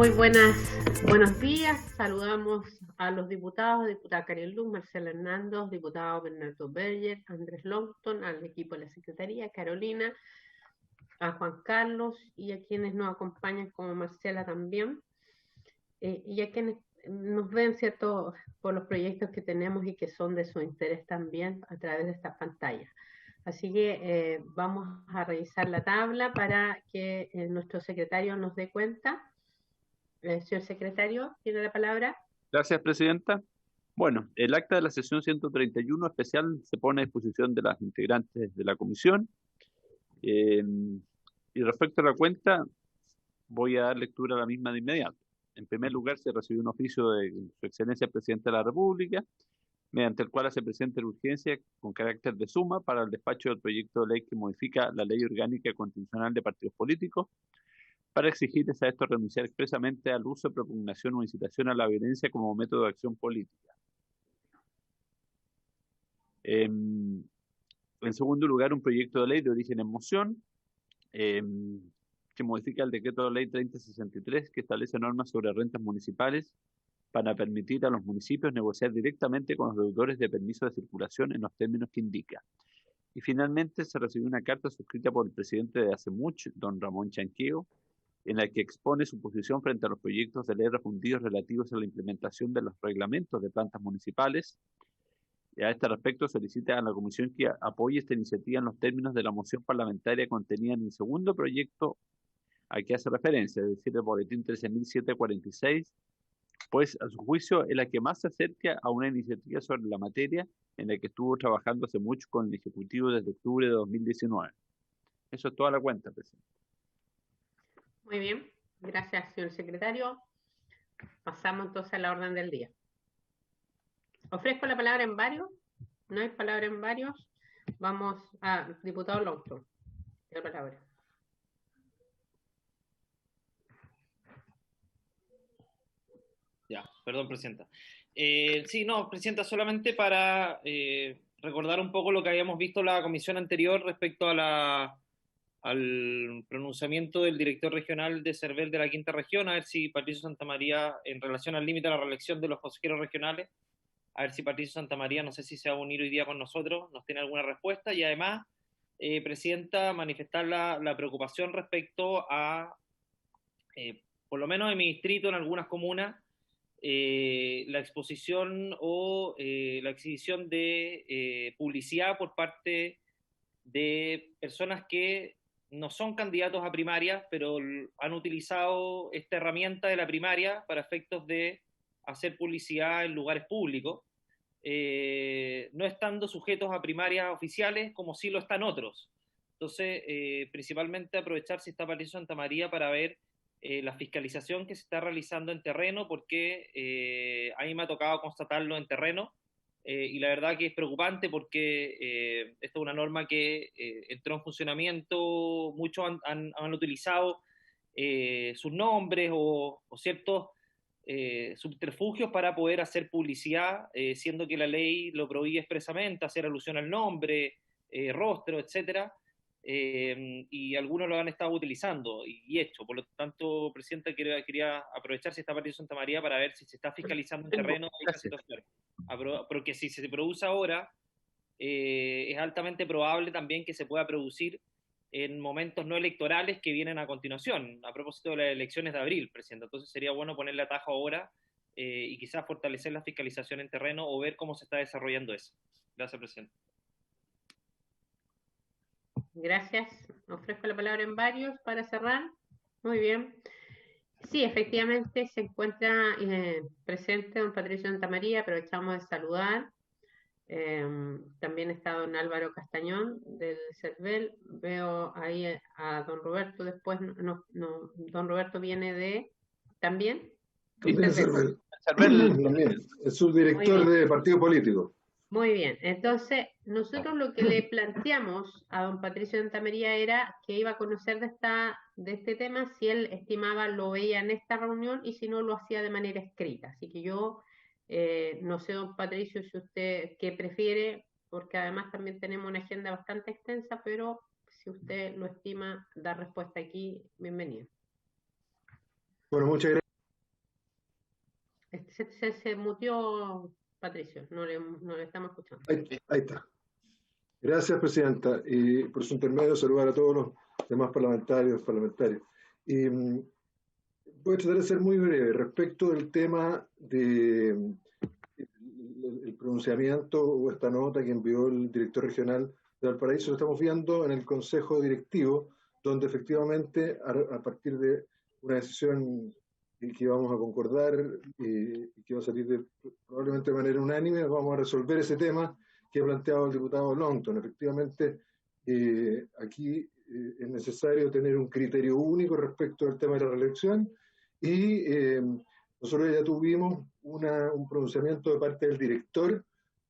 Buenos días. Saludamos a los diputados, diputada Karen Luz, Marcela Hernández, diputado Bernardo Berger, Andrés Longton, al equipo de la Secretaría, Carolina, a Juan Carlos y a quienes nos acompañan como Marcela también, y a quienes nos ven, ¿cierto?, por los proyectos que tenemos y que son de su interés también a través de estas pantallas. Así que vamos a revisar la tabla para que nuestro secretario nos dé cuenta. Señor secretario, ¿tiene la palabra? Gracias, presidenta. Bueno, el acta de la sesión 131 especial se pone a disposición de las integrantes de la comisión. Y respecto a la cuenta, voy a dar lectura a la misma de inmediato. En primer lugar, se recibió un oficio de Su Excelencia el Presidente de la República, mediante el cual hace presente la urgencia con carácter de suma para el despacho del proyecto de ley que modifica la Ley Orgánica Constitucional de Partidos Políticos, para exigirles a estos renunciar expresamente al uso, propugnación o incitación a la violencia como método de acción política. En segundo lugar, un proyecto de ley de origen en moción, que modifica el decreto de ley 3063, que establece normas sobre rentas municipales para permitir a los municipios negociar directamente con los deudores de permiso de circulación en los términos que indica. Y finalmente se recibió una carta suscrita por el presidente de ACEMUCH, don Ramón Chanqueo, en la que expone su posición frente a los proyectos de ley refundidos relativos a la implementación de los reglamentos de plantas municipales. Y a este respecto solicita a la Comisión que apoye esta iniciativa en los términos de la moción parlamentaria contenida en el segundo proyecto a que hace referencia, es decir, el boletín 13.746, pues a su juicio es la que más se acerca a una iniciativa sobre la materia en la que estuvo trabajando hace mucho con el Ejecutivo desde octubre de 2019. Eso es toda la cuenta, presidente. Muy bien, gracias, señor secretario. Pasamos entonces a la orden del día. Ofrezco la palabra en varios. No hay palabra en varios. Vamos a diputado Longton. La palabra. Ya, perdón, presidenta. Sí, no, presidenta, solamente para recordar un poco lo que habíamos visto en la comisión anterior respecto a al pronunciamiento del director regional de CERVEL de la Quinta Región, a ver si Patricio Santamaría, en relación al límite de la reelección de los consejeros regionales, a ver si Patricio Santamaría, no sé si se va a unir hoy día con nosotros, nos tiene alguna respuesta, y además, presidenta, manifestar la preocupación respecto a, por lo menos en mi distrito, en algunas comunas, la exposición o la exhibición de publicidad por parte de personas que no son candidatos a primarias, pero han utilizado esta herramienta de la primaria para efectos de hacer publicidad en lugares públicos, no estando sujetos a primarias oficiales como sí lo están otros. Entonces, principalmente aprovechar si está Patricio Santamaría para ver la fiscalización que se está realizando en terreno, porque a mí me ha tocado constatarlo en terreno, y la verdad que es preocupante porque esta es una norma que entró en funcionamiento, muchos han utilizado sus nombres o ciertos subterfugios para poder hacer publicidad, siendo que la ley lo prohíbe expresamente, hacer alusión al nombre, rostro, etcétera. Y algunos lo han estado utilizando y hecho. Por lo tanto, presidenta, quería aprovechar si está Patricio Santamaría para ver si se está fiscalizando en terreno esta situación. Porque si se produce ahora, es altamente probable también que se pueda producir en momentos no electorales que vienen a continuación, a propósito de las elecciones de abril, presidenta. Entonces sería bueno ponerle atajo ahora y quizás fortalecer la fiscalización en terreno o ver cómo se está desarrollando eso. Gracias, presidenta. Gracias. Ofrezco la palabra en varios para cerrar. Muy bien. Sí, efectivamente se encuentra presente don Patricio Santamaría. Aprovechamos de saludar. También está don Álvaro Castañón del CERVEL. Veo ahí a don Roberto. Después, don Roberto viene de también. También CERVEL. También. Es subdirector de partido político. Muy bien, entonces nosotros lo que le planteamos a don Patricio Santamaría era que iba a conocer de este tema, si él estimaba lo veía en esta reunión y si no lo hacía de manera escrita. Así que yo no sé, don Patricio, si usted qué prefiere, porque además también tenemos una agenda bastante extensa, pero si usted lo estima dar respuesta aquí, bienvenido. Bueno, muchas gracias. Se muteó Patricio, no le estamos escuchando. Ahí está. Gracias, Presidenta. Y por su intermedio, saludar a todos los demás parlamentarios. Y voy a tratar de ser muy breve respecto del tema de el pronunciamiento o esta nota que envió el director regional de Valparaíso. Lo estamos viendo en el Consejo Directivo, donde efectivamente a partir de una decisión que vamos a concordar y que va a salir probablemente de manera unánime, vamos a resolver ese tema que ha planteado el diputado Longton. Efectivamente, aquí es necesario tener un criterio único respecto al tema de la reelección y nosotros ya tuvimos un pronunciamiento de parte del director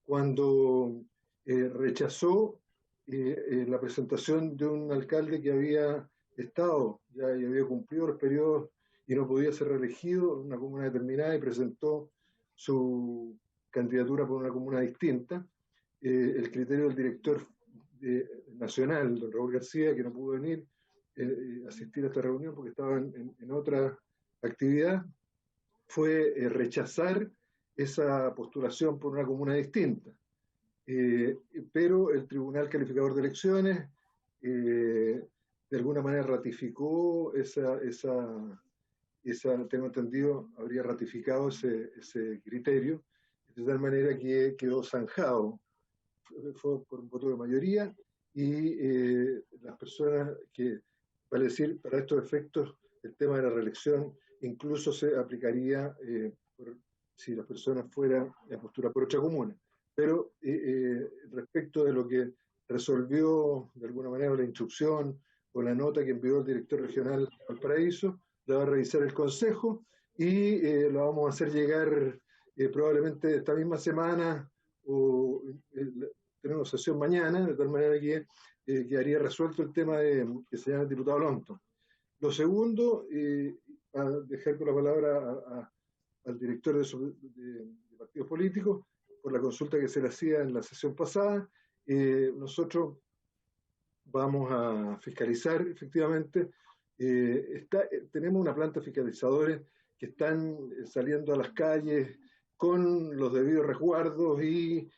cuando rechazó la presentación de un alcalde que había estado, ya había cumplido los periodos y no podía ser reelegido en una comuna determinada y presentó su candidatura por una comuna distinta. El criterio del director nacional, don Raúl García, que no pudo venir asistir a esta reunión porque estaba en otra actividad, fue rechazar esa postulación por una comuna distinta. Pero el Tribunal Calificador de Elecciones de alguna manera ratificó tengo entendido, habría ratificado ese criterio, de tal manera que quedó zanjado. Fue por un voto de mayoría y las personas vale decir, para estos efectos, el tema de la reelección incluso se aplicaría si las personas fueran a postular por otra comuna. Pero respecto de lo que resolvió de alguna manera la instrucción o la nota que envió el director regional al Valparaíso, la va a revisar el Consejo y la vamos a hacer llegar probablemente esta misma semana o tenemos sesión mañana, de tal manera que quedaría resuelto el tema que se llama el diputado Longton. Lo segundo, a dejar con la palabra al director de partidos políticos, por la consulta que se le hacía en la sesión pasada, nosotros vamos a fiscalizar efectivamente. Tenemos una planta de fiscalizadores que están saliendo a las calles con los debidos resguardos y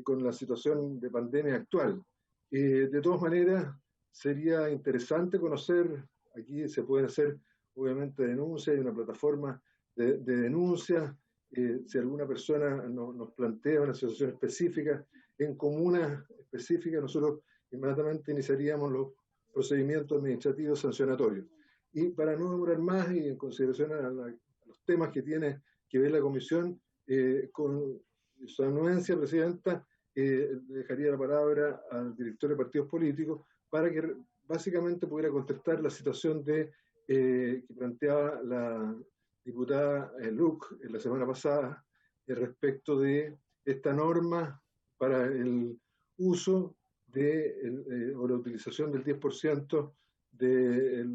con la situación de pandemia actual. De todas maneras, sería interesante conocer, aquí se pueden hacer obviamente denuncias, hay una plataforma de denuncias, si alguna persona nos plantea una situación específica en comunas específicas, nosotros inmediatamente iniciaríamos los procedimientos administrativos sancionatorios. Y para no demorar más y en consideración a los temas que tiene que ver la comisión, con su anuencia, Presidenta, le dejaría la palabra al director de partidos políticos para que básicamente pudiera contestar la situación que planteaba la diputada Luc en la semana pasada respecto de esta norma para el uso o la utilización del 10% de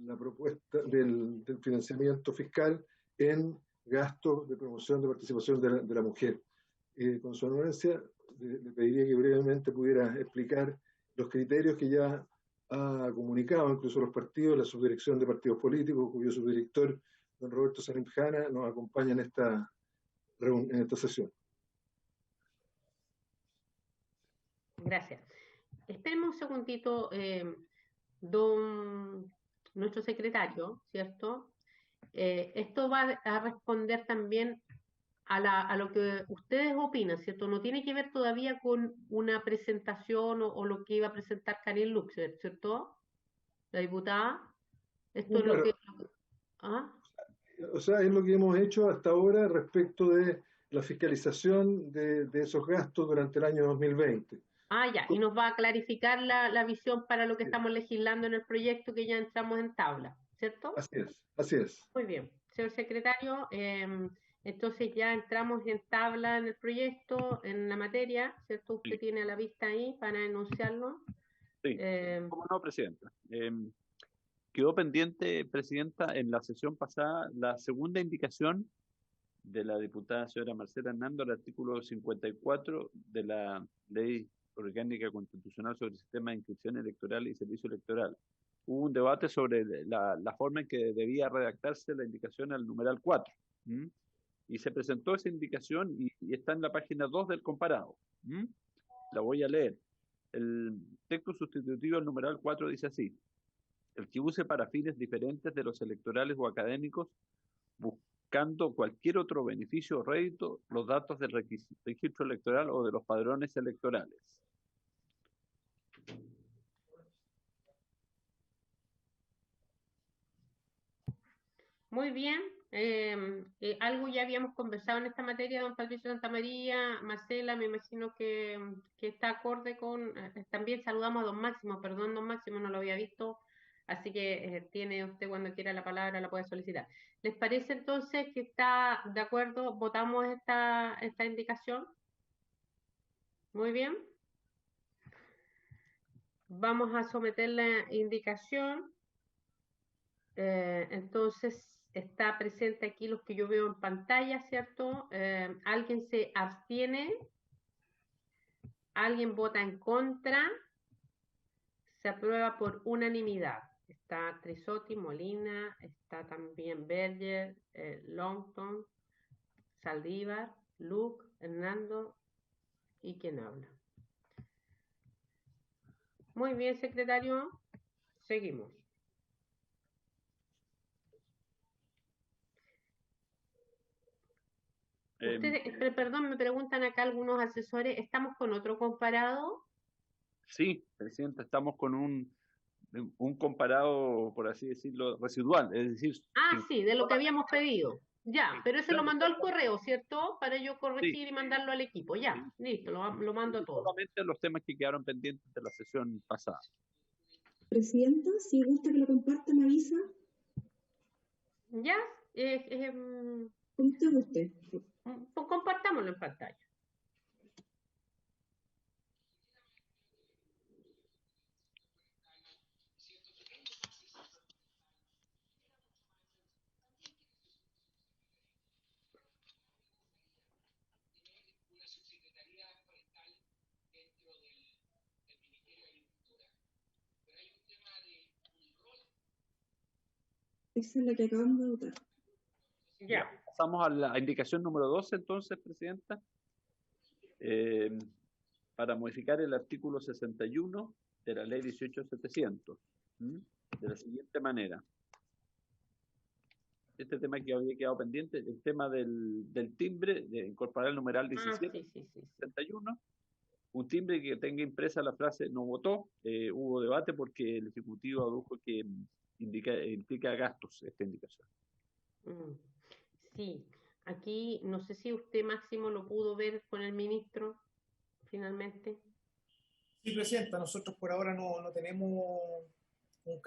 la propuesta del financiamiento fiscal en gastos de promoción de participación de la mujer. Con su anuencia, le pediría que brevemente pudiera explicar los criterios que ya ha comunicado incluso los partidos, la subdirección de partidos políticos, cuyo subdirector, don Roberto Salim-Jana, nos acompaña en esta sesión. Gracias. Esperemos un segundito, nuestro secretario, ¿cierto? Esto va a responder también a lo que ustedes opinan, ¿cierto? No tiene que ver todavía con una presentación o lo que iba a presentar Karin Luxer, ¿cierto? La diputada. Esto es lo que... ¿Ah? O sea, es lo que hemos hecho hasta ahora respecto de la fiscalización de esos gastos durante el año 2020. Ah, ya, y nos va a clarificar la visión para lo que estamos legislando en el proyecto que ya entramos en tabla, ¿cierto? Así es. Muy bien, señor secretario, entonces ya entramos en tabla en el proyecto, en la materia, ¿cierto? Usted tiene a la vista ahí para enunciarlo. Sí, cómo no, Presidenta. Quedó pendiente, Presidenta, en la sesión pasada la segunda indicación de la diputada señora Marcela Hernando al artículo 54 de la Ley Orgánica Constitucional sobre el Sistema de Inscripción Electoral y Servicio Electoral. Hubo un debate sobre la forma en que debía redactarse la indicación al numeral 4. Y se presentó esa indicación y está en la página 2 del comparado. La voy a leer. El texto sustitutivo al numeral 4 dice así: el que use para fines diferentes de los electorales o académicos, buscando cualquier otro beneficio o rédito, los datos del registro electoral o de los padrones electorales. Muy bien. Algo ya habíamos conversado en esta materia, don Patricio Santamaría, Marcela, me imagino que está acorde con... también saludamos a don Máximo, perdón, don Máximo, no lo había visto, así que tiene usted cuando quiera la palabra, la puede solicitar. ¿Les parece entonces que está de acuerdo? ¿Votamos esta indicación? Muy bien. Vamos a someter la indicación. Entonces, está presente aquí los que yo veo en pantalla, ¿cierto? ¿Alguien se abstiene? ¿Alguien vota en contra? Se aprueba por unanimidad. Está Trisotti, Molina, está también Berger, Longton, Saldívar, Luke, Hernando y quien habla. Muy bien, secretario. Seguimos. Ustedes, perdón, me preguntan acá algunos asesores, ¿estamos con otro comparado? Sí, Presidenta, estamos con un comparado, por así decirlo, residual, es decir... Sí, de lo que habíamos pedido. Ya, pero ese lo mandó al correo, ¿cierto? Para yo corregir y mandarlo al equipo. Ya, listo, lo mando a todos. Solamente los temas que quedaron pendientes de la sesión pasada. Presidenta, si gusta que lo comparta, me avisa. Ya, ¿Cómo usted guste? Pues compartámoslo en pantalla. Esa es la que acabamos de votar. Ya. Pasamos a la indicación número 12, entonces, Presidenta, para modificar el artículo 61 de la Ley 18.700, de la siguiente manera. Este tema que había quedado pendiente, el tema del timbre, de incorporar el numeral 1761, un timbre que tenga impresa la frase no votó. Hubo debate porque el Ejecutivo adujo que implica gastos esta indicación. Sí, aquí no sé si usted, Máximo, lo pudo ver con el ministro finalmente. Sí, Presidenta, nosotros por ahora no tenemos un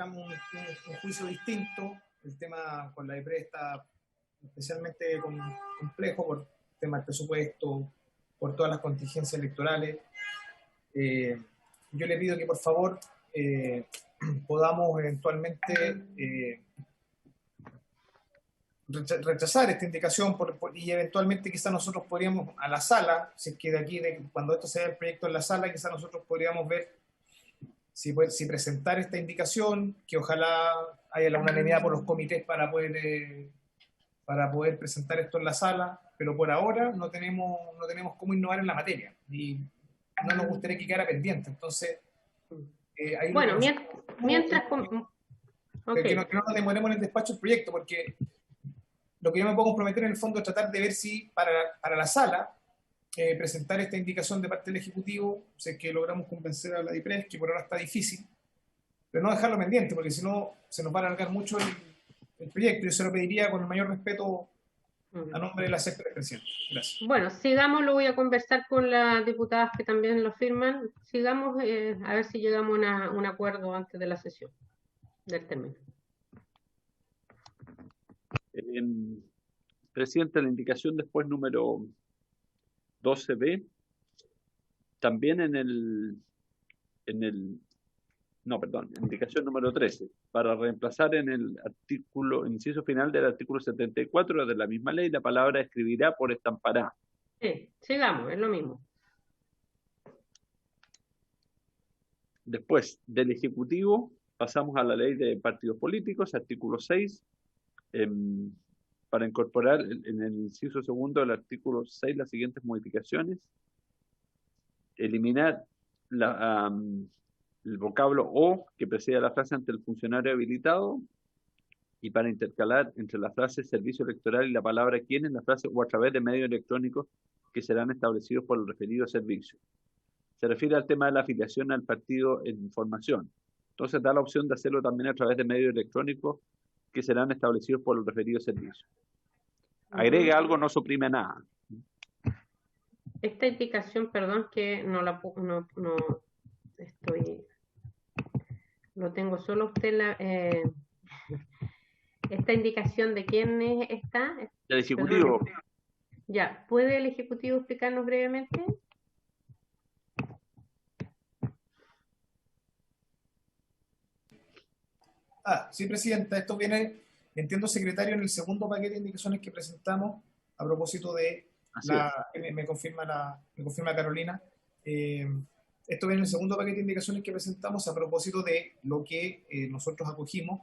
juicio distinto. El tema con la EPRE está especialmente complejo por temas de presupuesto, por todas las contingencias electorales. Yo le pido que por favor podamos eventualmente rechazar esta indicación y eventualmente quizás nosotros podríamos a la sala, si es que de aquí, cuando esto se vea el proyecto en la sala, quizás nosotros podríamos ver si presentar esta indicación, que ojalá haya la unanimidad por los comités para poder presentar esto en la sala, pero por ahora no tenemos cómo innovar en la materia y no nos gustaría que quedara pendiente. Entonces, bueno, mientras... Que no nos demoremos en el despacho del proyecto, porque lo que yo me puedo comprometer en el fondo es tratar de ver si para la sala presentar esta indicación de parte del Ejecutivo, sé que logramos convencer a la DIPRES, que por ahora está difícil, pero no dejarlo pendiente, porque si no se nos va a alargar mucho el proyecto. Yo se lo pediría con el mayor respeto a nombre de la secretaria presidenta. Gracias. Bueno, sigamos, lo voy a conversar con las diputadas que también lo firman. Sigamos a ver si llegamos a un acuerdo antes de la sesión del término. Presidente, la indicación después número 12B, también indicación número 13, para reemplazar en el inciso final del artículo 74 de la misma ley, la palabra escribirá por estampará. Sí, sigamos, es lo mismo. Después, del Ejecutivo, pasamos a la ley de partidos políticos, artículo 6, para incorporar en el inciso segundo del artículo 6 las siguientes modificaciones. Eliminar el vocablo o que precede a la frase ante el funcionario habilitado, y para intercalar entre la frase servicio electoral y la palabra quién en la frase o a través de medios electrónicos que serán establecidos por el referido servicio. Se refiere al tema de la afiliación al partido en información. Entonces da la opción de hacerlo también a través de medios electrónicos que serán establecidos por el referido servicio. Agrega algo, no suprime nada. Esta indicación, perdón, que no estoy, lo tengo solo usted esta indicación de quién está. El Ejecutivo. Perdón. Ya, ¿puede el Ejecutivo explicarnos brevemente? Sí, Presidenta, esto viene, entiendo, secretario, en el segundo paquete de indicaciones que presentamos a propósito de me confirma Carolina. Esto viene en el segundo paquete de indicaciones que presentamos a propósito de lo que nosotros acogimos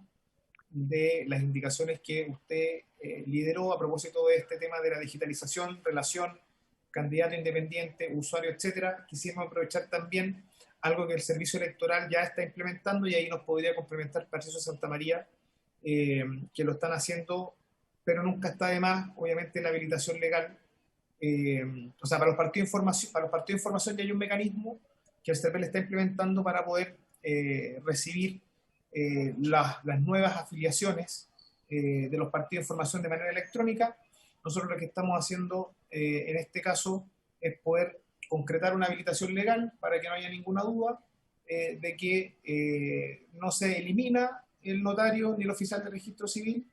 de las indicaciones que usted lideró a propósito de este tema de la digitalización, relación, candidato independiente, usuario, etcétera. Quisimos aprovechar también algo que el servicio electoral ya está implementando, y ahí nos podría complementar Patricio Santamaría, que lo están haciendo, pero nunca está de más, obviamente, la habilitación legal. O sea, para los partidos de información ya hay un mecanismo que el CERVEL está implementando para poder recibir las nuevas afiliaciones de los partidos de información de manera electrónica. Nosotros lo que estamos haciendo en este caso es poder concretar una habilitación legal para que no haya ninguna duda de que no se elimina el notario ni el oficial de registro civil,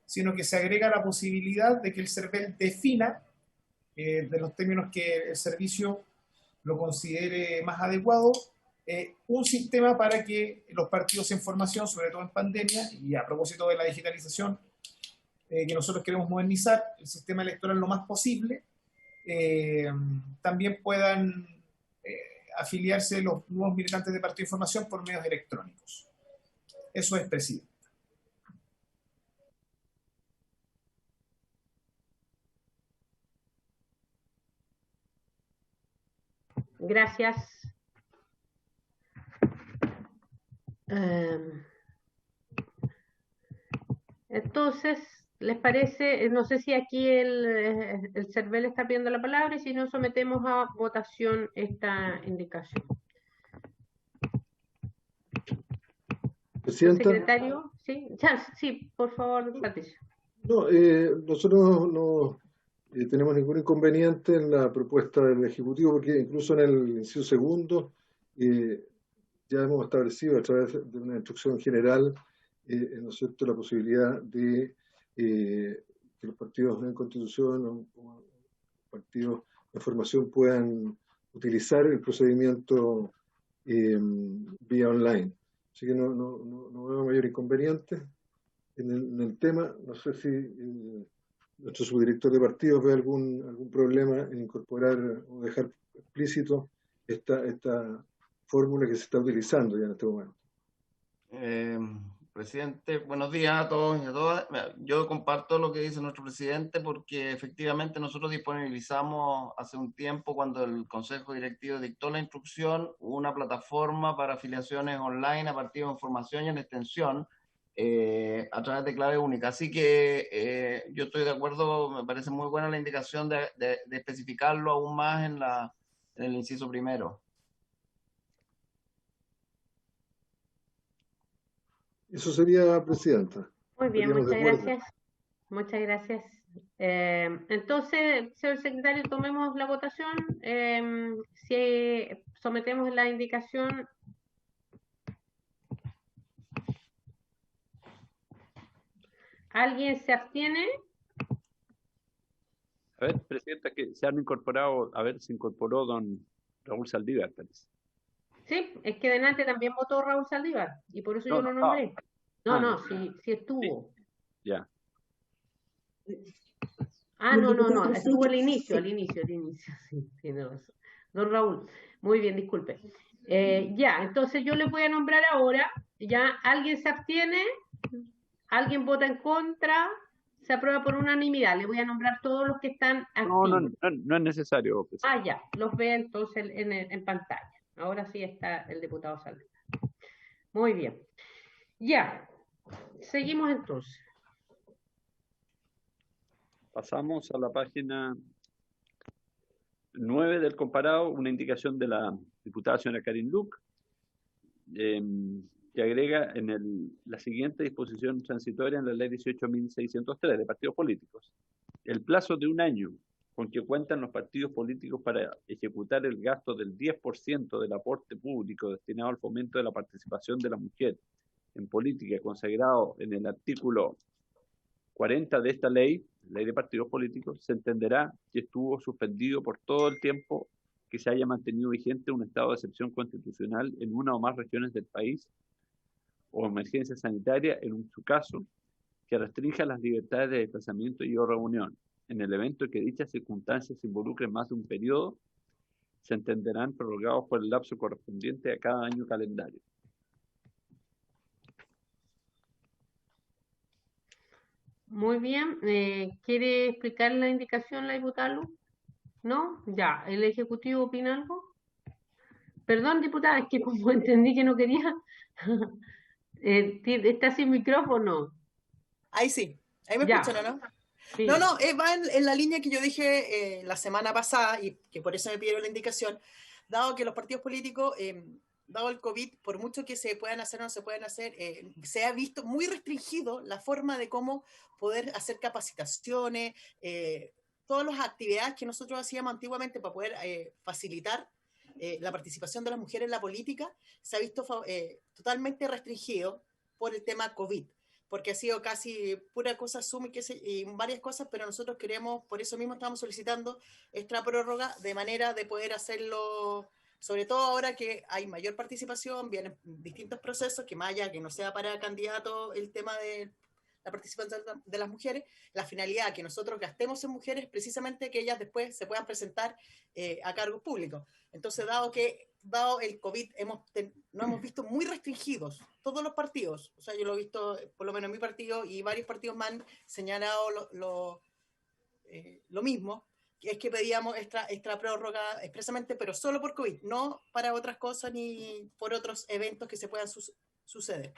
sino que se agrega la posibilidad de que el CERVEL defina, de los términos que el servicio lo considere más adecuado, un sistema para que los partidos en formación, sobre todo en pandemia, y a propósito de la digitalización que nosotros queremos modernizar el sistema electoral lo más posible, también puedan afiliarse los nuevos militantes de partido de información por medios electrónicos. Eso es, Presidente. Gracias. Entonces, ¿les parece? No sé si aquí el CERVEL está pidiendo la palabra, y si no, sometemos a votación esta indicación. Presidenta. Secretario, ¿sí? Sí, por favor, Patricio. No, nosotros no tenemos ningún inconveniente en la propuesta del Ejecutivo, porque incluso en el inciso segundo ya hemos establecido a través de una instrucción general, ¿no es cierto?, la posibilidad de que los partidos en constitución o partidos de formación puedan utilizar el procedimiento vía online. Así que no veo mayor inconveniente en el tema. No sé si nuestro subdirector de partidos ve algún problema en incorporar o dejar explícito esta fórmula que se está utilizando ya en este momento. Presidente, buenos días a todos y a todas. Yo comparto lo que dice nuestro presidente, porque efectivamente nosotros disponibilizamos hace un tiempo, cuando el Consejo Directivo dictó la instrucción, una plataforma para afiliaciones online a partidos de información y en extensión a través de clave única. Así que yo estoy de acuerdo, me parece muy buena la indicación de especificarlo aún más en el inciso primero. Eso sería, Presidenta. Muy bien, muchas gracias. Muchas gracias. Entonces, señor secretario, tomemos la votación. Si sometemos la indicación. ¿Alguien se abstiene? A ver, Presidenta, que se han incorporado, se incorporó don Raúl Saldívar, parece. Sí, es que delante también votó Raúl Saldívar, y por eso yo lo nombré. Sí estuvo. Ya. No, estuvo al inicio, sí, tiene razón. Don Raúl, muy bien, disculpe. Ya, entonces yo les voy a nombrar ahora. Ya, ¿alguien se abstiene? ¿Alguien vota en contra? Se aprueba por unanimidad. Le voy a nombrar todos los que están No, activos. no es necesario, presidente. Ya, los ve entonces en pantalla. Ahora sí está el diputado Saldívar. Muy bien. Ya, seguimos entonces. Pasamos a la página 9 del comparado, una indicación de la diputada señora Karin Luk, que agrega la siguiente disposición transitoria en la ley 18.603 de partidos políticos. El plazo de un año con que cuentan los partidos políticos para ejecutar el gasto del 10% del aporte público destinado al fomento de la participación de la mujer en política, consagrado en el artículo 40 de esta ley de partidos políticos, se entenderá que estuvo suspendido por todo el tiempo que se haya mantenido vigente un estado de excepción constitucional en una o más regiones del país o emergencia sanitaria, en su caso, que restrinja las libertades de desplazamiento y o reunión. En el evento en que dichas circunstancias se involucren más de un periodo, se entenderán prorrogados por el lapso correspondiente a cada año calendario. Muy bien. ¿Quiere explicar la indicación la diputada Luz? ¿No? Ya. ¿El Ejecutivo opina algo? Perdón, diputada, es que como entendí que no quería... ¿Está sin micrófono? Ahí sí. Ahí me Ya. escuchan, ¿o no? Sí. No, va en la línea que yo dije la semana pasada y que por eso me pidieron la indicación, dado que los partidos políticos, dado el COVID, por mucho que se puedan hacer o no se puedan hacer, se ha visto muy restringido la forma de cómo poder hacer capacitaciones, todas las actividades que nosotros hacíamos antiguamente para poder facilitar la participación de las mujeres en la política, se ha visto totalmente restringido por el tema COVID, porque ha sido casi pura cosa Zoom y varias cosas, pero nosotros queremos, por eso mismo estamos solicitando esta prórroga de manera de poder hacerlo, sobre todo ahora que hay mayor participación, vienen distintos procesos, que más allá que no sea para candidatos el tema de la participación de las mujeres, la finalidad que nosotros gastemos en mujeres es precisamente que ellas después se puedan presentar a cargos públicos. Entonces, dado el COVID, nos hemos visto muy restringidos todos los partidos. O sea, yo lo he visto, por lo menos en mi partido, y varios partidos me han señalado lo mismo, que es que pedíamos esta prórroga expresamente, pero solo por COVID, no para otras cosas ni por otros eventos que se puedan suceder.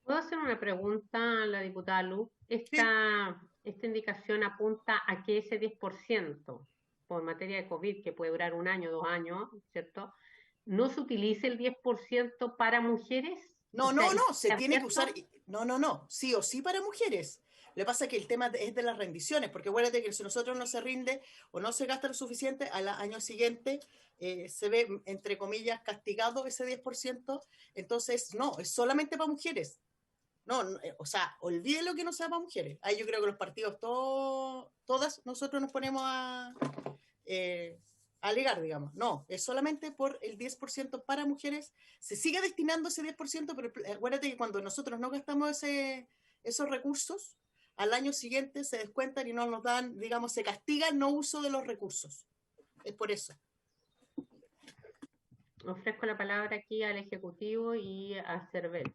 ¿Puedo hacer una pregunta a la diputada Luz? Esta indicación apunta a que ese 10% por materia de COVID, que puede durar 1 año, 2 años, ¿cierto? ¿No se utilice el 10% para mujeres? No, se tiene que usar, no, sí o sí para mujeres. Lo que pasa es que el tema es de las rendiciones, porque acuérdate que si nosotros no se rinde o no se gasta lo suficiente, al año siguiente se ve, entre comillas, castigado ese 10%, entonces no, es solamente para mujeres. No, o sea, olvide lo que no sea para mujeres. Ahí yo creo que los partidos, todas nosotros nos ponemos a alegar, digamos. No, es solamente por el 10% para mujeres. Se sigue destinando ese 10%, pero acuérdate que cuando nosotros no gastamos esos recursos, al año siguiente se descuentan y no nos dan, digamos, se castiga el no uso de los recursos. Es por eso. Ofrezco la palabra aquí al Ejecutivo y a Cervel.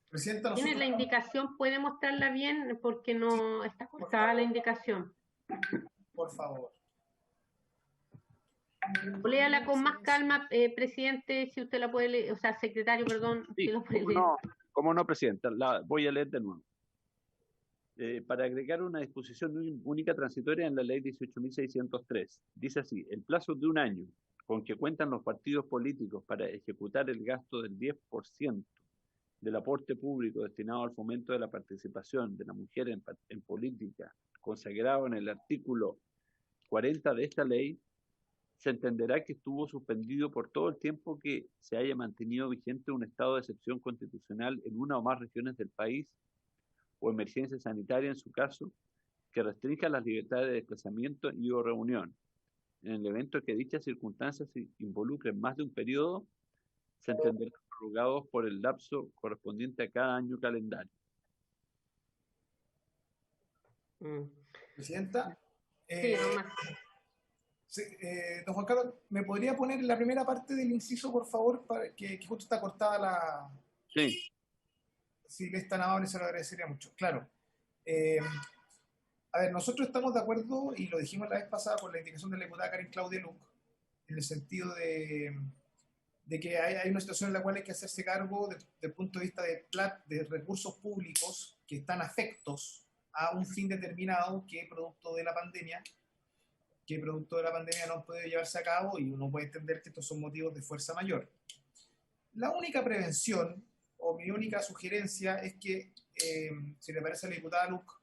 Presidenta, ¿Tiene la indicación? ¿Puede mostrarla bien? Porque no está cortada la indicación. Por favor. Léala con más calma, presidente, si usted la puede leer, o sea, secretario, perdón. Sí, si lo puede leer. cómo no, presidenta, la voy a leer de nuevo. Para agregar una disposición única transitoria en la ley 18.603. Dice así: el plazo de 1 año con que cuentan los partidos políticos para ejecutar el gasto del 10% del aporte público destinado al fomento de la participación de la mujer en política, consagrado en el artículo 40 de esta ley, se entenderá que estuvo suspendido por todo el tiempo que se haya mantenido vigente un estado de excepción constitucional en una o más regiones del país o emergencia sanitaria, en su caso, que restrinja las libertades de desplazamiento y o reunión. En el evento que dichas circunstancias involucren más de un periodo, se entenderán prorrogados por el lapso correspondiente a cada año calendario. Presidenta. Sí, nomás. Don Juan Carlos, ¿me podría poner la primera parte del inciso, por favor, para que justo está cortada la... Sí. si le es tan amable, se lo agradecería mucho. Claro. A ver, nosotros estamos de acuerdo, y lo dijimos la vez pasada, con la indicación de la diputada Karen Claudia Luc, en el sentido de que hay una situación en la cual hay que hacerse cargo desde el punto de vista de recursos públicos que están afectos a un fin determinado que producto de la pandemia no han podido llevarse a cabo, y uno puede entender que estos son motivos de fuerza mayor. La única prevención, o mi única sugerencia, es que, si le parece a la diputada Luc,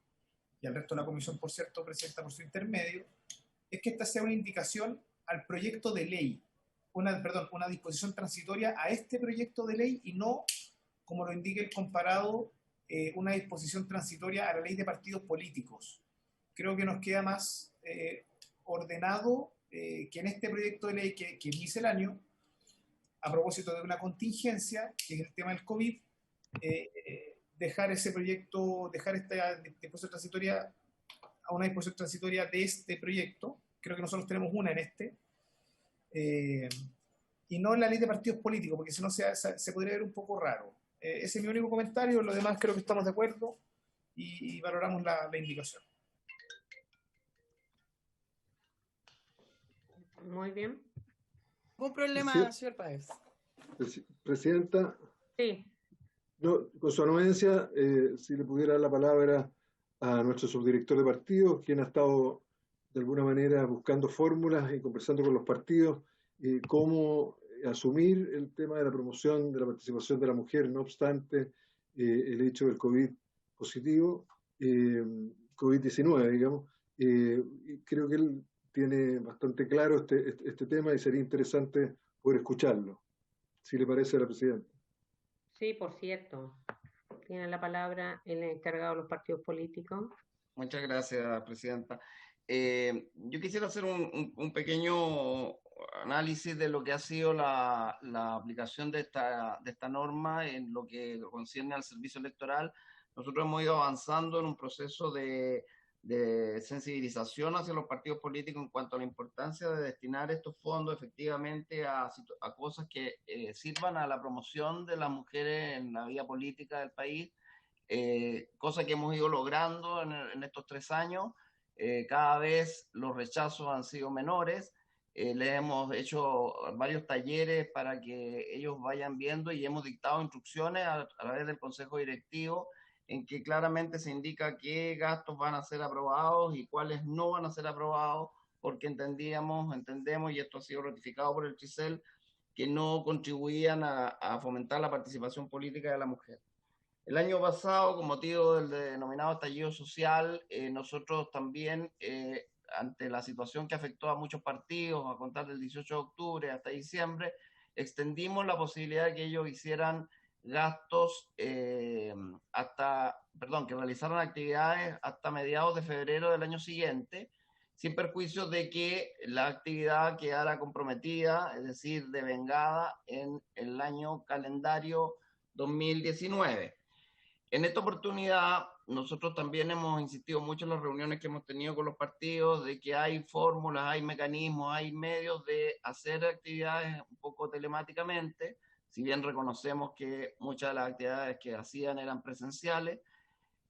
y al resto de la comisión, por cierto, presidenta por su intermedio, es que esta sea una indicación al proyecto de ley, una disposición transitoria a este proyecto de ley, y no, como lo indica el comparado, una disposición transitoria a la ley de partidos políticos. Creo que nos queda más ordenado que en este proyecto de ley que es misceláneo, a propósito de una contingencia, que es el tema del COVID, dejar esta disposición transitoria a una disposición transitoria de este proyecto. Creo que nosotros tenemos una en este, y no en la ley de partidos políticos, porque si no se podría ver un poco raro. Ese es mi único comentario. Lo demás creo que estamos de acuerdo y valoramos la indicación. Muy bien. ¿Algún problema, señor Páez? Presidenta. Sí. No, con su anuencia, si le pudiera dar la palabra a nuestro subdirector de partidos, quien ha estado de alguna manera buscando fórmulas y conversando con los partidos, cómo asumir el tema de la promoción de la participación de la mujer, no obstante el hecho del COVID positivo, COVID-19, digamos. Creo que él tiene bastante claro este tema, y sería interesante poder escucharlo, si le parece a la presidenta. Sí, por cierto. Tiene la palabra el encargado de los partidos políticos. Muchas gracias, presidenta. Yo quisiera hacer un pequeño análisis de lo que ha sido la aplicación de esta norma en lo que concierne al servicio electoral. Nosotros hemos ido avanzando en un proceso de sensibilización hacia los partidos políticos en cuanto a la importancia de destinar estos fondos efectivamente a cosas que sirvan a la promoción de las mujeres en la vida política del país, cosa que hemos ido logrando en estos 3 años. Cada vez los rechazos han sido menores. Les hemos hecho varios talleres para que ellos vayan viendo, y hemos dictado instrucciones a través del Consejo Directivo, en que claramente se indica qué gastos van a ser aprobados y cuáles no van a ser aprobados, porque entendemos, y esto ha sido ratificado por el CHISEL, que no contribuían a fomentar la participación política de la mujer. El año pasado, con motivo del denominado estallido social, nosotros también, ante la situación que afectó a muchos partidos, a contar del 18 de octubre hasta diciembre, extendimos la posibilidad de que ellos hicieran gastos que realizaran actividades hasta mediados de febrero del año siguiente, sin perjuicio de que la actividad quedara comprometida, es decir, devengada en el año calendario 2019. En esta oportunidad, nosotros también hemos insistido mucho en las reuniones que hemos tenido con los partidos, de que hay fórmulas, hay mecanismos, hay medios de hacer actividades un poco telemáticamente, si bien reconocemos que muchas de las actividades que hacían eran presenciales,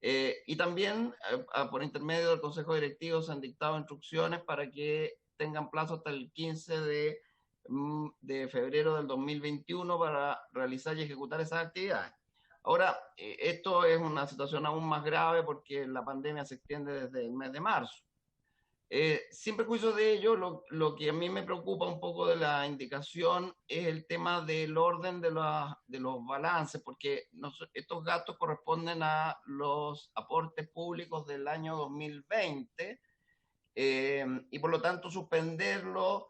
y también por intermedio del Consejo Directivo se han dictado instrucciones para que tengan plazo hasta el 15 de febrero del 2021 para realizar y ejecutar esas actividades. Ahora, esto es una situación aún más grave porque la pandemia se extiende desde el mes de marzo. Sin perjuicio de ello, lo que a mí me preocupa un poco de la indicación es el tema del orden de los balances, porque estos gastos corresponden a los aportes públicos del año 2020, y por lo tanto suspenderlo,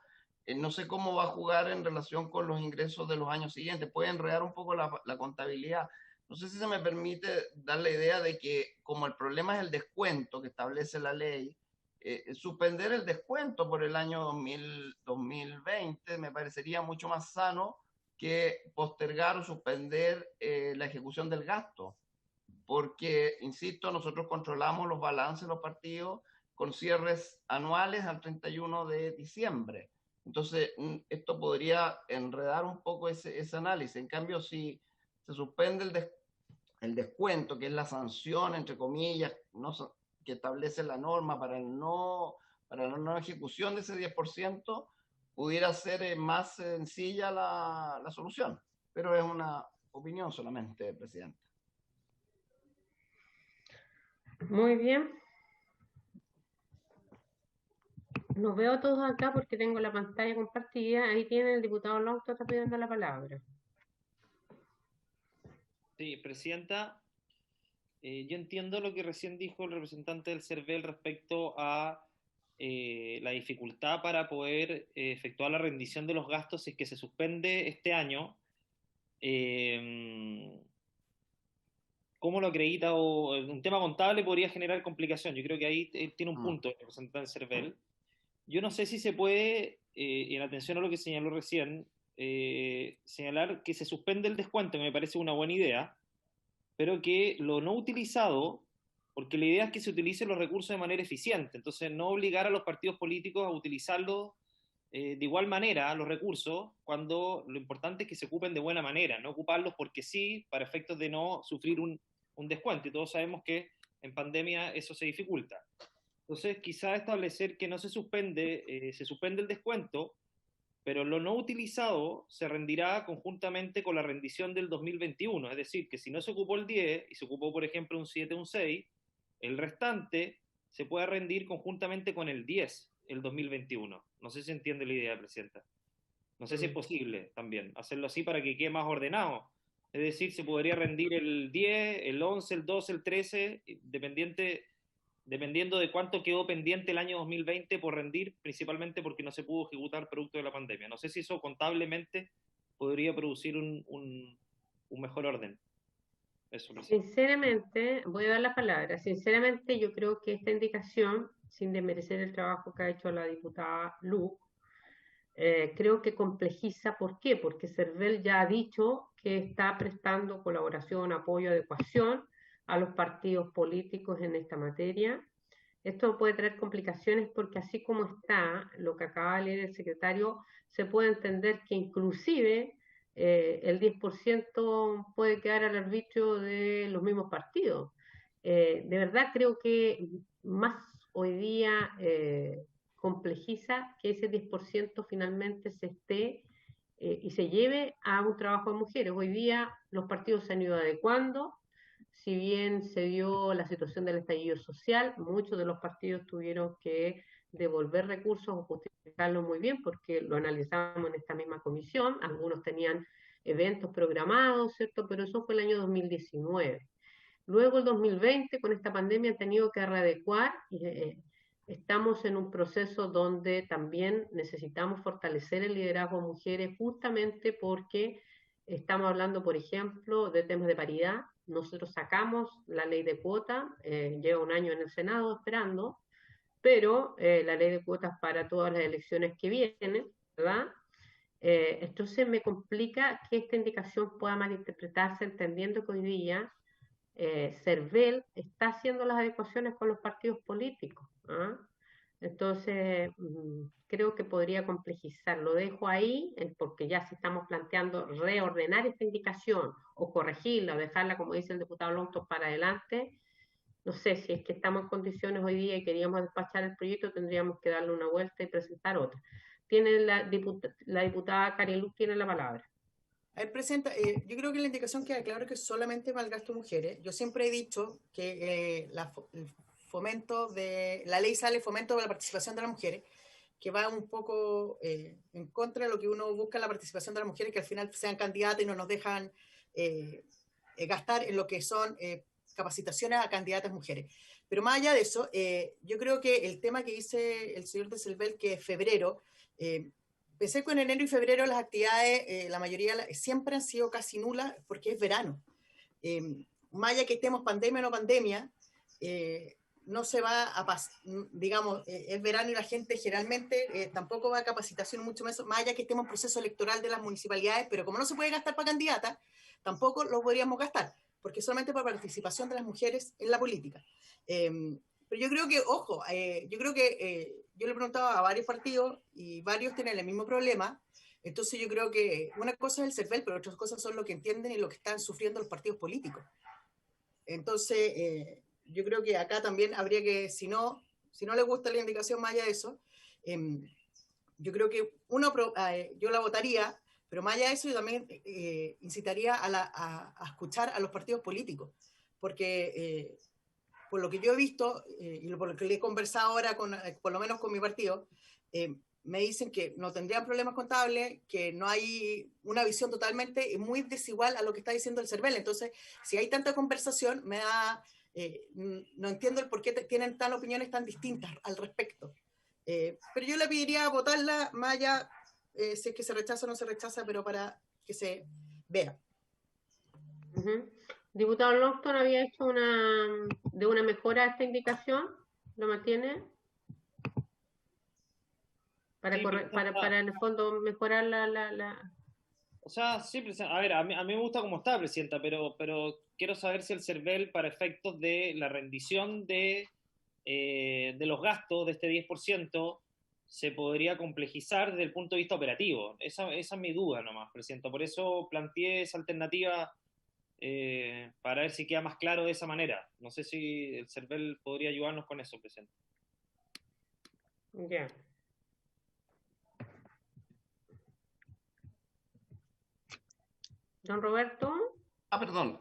no sé cómo va a jugar en relación con los ingresos de los años siguientes. Puede enredar un poco la contabilidad. No sé si se me permite dar la idea de que, como el problema es el descuento que establece la ley, suspender el descuento por el año 2020 me parecería mucho más sano que postergar o suspender la ejecución del gasto. Porque, insisto, nosotros controlamos los balances de los partidos con cierres anuales al 31 de diciembre. Entonces, esto podría enredar un poco ese análisis. En cambio, si se suspende el descuento, que es la sanción, entre comillas, que establece la norma para la no ejecución de ese 10%, pudiera ser más sencilla la solución. Pero es una opinión solamente, Presidenta. Muy bien. Nos veo todos acá porque tengo la pantalla compartida. Ahí tiene el diputado Longton, está pidiendo la palabra. Sí, Presidenta, yo entiendo lo que recién dijo el representante del CERVEL respecto a la dificultad para poder efectuar la rendición de los gastos si es que se suspende este año. ¿Cómo lo acredita? O un tema contable podría generar complicación. Yo creo que ahí tiene un punto el representante del CERVEL. Yo no sé si se puede, en atención a lo que señaló recién, señalar que se suspende el descuento, que me parece una buena idea, pero que lo no utilizado, porque la idea es que se utilicen los recursos de manera eficiente, entonces no obligar a los partidos políticos a utilizarlos de igual manera, los recursos, cuando lo importante es que se ocupen de buena manera, no ocuparlos porque sí, para efectos de no sufrir un descuento, y todos sabemos que en pandemia eso se dificulta. Entonces, quizá establecer que no se suspende el descuento, pero lo no utilizado se rendirá conjuntamente con la rendición del 2021. Es decir, que si no se ocupó el 10 y se ocupó, por ejemplo, un 7 o un 6, el restante se puede rendir conjuntamente con el 10, el 2021. No sé si entiende la idea, Presidenta. No sé si es posible también hacerlo así para que quede más ordenado. Es decir, se podría rendir el 10, el 11, el 12, el 13, dependiendo de cuánto quedó pendiente el año 2020 por rendir, principalmente porque no se pudo ejecutar producto de la pandemia. No sé si eso contablemente podría producir un mejor orden. Eso, sinceramente, voy a dar la palabra. Sinceramente, yo creo que esta indicación, sin desmerecer el trabajo que ha hecho la diputada Lu, creo que complejiza. ¿Por qué? Porque CERVEL ya ha dicho que está prestando colaboración, apoyo, adecuación a los partidos políticos en esta materia. Esto puede traer complicaciones porque así como está lo que acaba de leer el secretario, se puede entender que inclusive el 10% puede quedar al arbitrio de los mismos partidos. De verdad creo que más hoy día complejiza que ese 10% finalmente se esté y se lleve a un trabajo de mujeres. Hoy día los partidos se han ido adecuando. Si bien se dio la situación del estallido social, muchos de los partidos tuvieron que devolver recursos o justificarlo muy bien, porque lo analizamos en esta misma comisión. Algunos tenían eventos programados, ¿cierto? Pero eso fue el año 2019. Luego el 2020, con esta pandemia, han tenido que readecuar y estamos en un proceso donde también necesitamos fortalecer el liderazgo de mujeres, justamente porque estamos hablando, por ejemplo, de temas de paridad. Nosotros sacamos la ley de cuotas, lleva un año en el Senado esperando, pero la ley de cuotas para todas las elecciones que vienen, ¿verdad? Entonces me complica que esta indicación pueda malinterpretarse, entendiendo que hoy día CERVEL está haciendo las adecuaciones con los partidos políticos. ¿Ah? Entonces, creo que podría complejizar. Lo dejo ahí, porque ya si estamos planteando reordenar esta indicación o corregirla o dejarla, como dice el diputado Longton, para adelante, no sé si es que estamos en condiciones hoy día y queríamos despachar el proyecto, tendríamos que darle una vuelta y presentar otra. Tiene la diputada Karin tiene la palabra. A ver, Presidenta, yo creo que la indicación queda claro que solamente malgasto mujeres. Yo siempre he dicho que el fomento de la ley sale fomento de la participación de las mujeres, que va un poco en contra de lo que uno busca en la participación de las mujeres, que al final sean candidatas y no nos dejan gastar en lo que son capacitaciones a candidatas mujeres. Pero más allá de eso, yo creo que el tema que dice el señor de CERVEL, que es febrero, pensé que en enero y febrero las actividades, la mayoría siempre han sido casi nulas porque es verano. Más allá que estemos pandemia o no pandemia, no se va a pasar, digamos, es verano y la gente generalmente tampoco va a capacitación, mucho más allá que estemos en proceso electoral de las municipalidades, pero como no se puede gastar para candidatas, tampoco lo podríamos gastar, porque solamente para participación de las mujeres en la política. Pero yo creo que, ojo, yo le he preguntado a varios partidos y varios tienen el mismo problema. Entonces yo creo que una cosa es el CERVEL, pero otras cosas son lo que entienden y lo que están sufriendo los partidos políticos. Entonces, yo creo que acá también habría que, si no le gusta la indicación más allá de eso, yo creo que yo la votaría, pero más allá de eso yo también incitaría a escuchar a los partidos políticos, porque por lo que yo he visto y por lo que le he conversado ahora, por lo menos con mi partido, me dicen que no tendrían problemas contables, que no hay una visión totalmente muy desigual a lo que está diciendo el CERVEL. Entonces, si hay tanta conversación, no entiendo el por qué tienen tan opiniones tan distintas al respecto. Pero yo le pediría votarla más allá, si es que se rechaza o no se rechaza, pero para que se vea. Diputado Longton había hecho una mejora a esta indicación, ¿lo mantiene? Para en el fondo mejorar la... O sea, sí, a ver, a mí me gusta cómo está, Presidenta, pero quiero saber si el CERVEL, para efectos de la rendición de los gastos de este 10%, se podría complejizar desde el punto de vista operativo. Esa es mi duda nomás, Presidenta. Por eso planteé esa alternativa para ver si queda más claro de esa manera. No sé si el CERVEL podría ayudarnos con eso, Presidenta. Ya. Don Roberto. Perdón.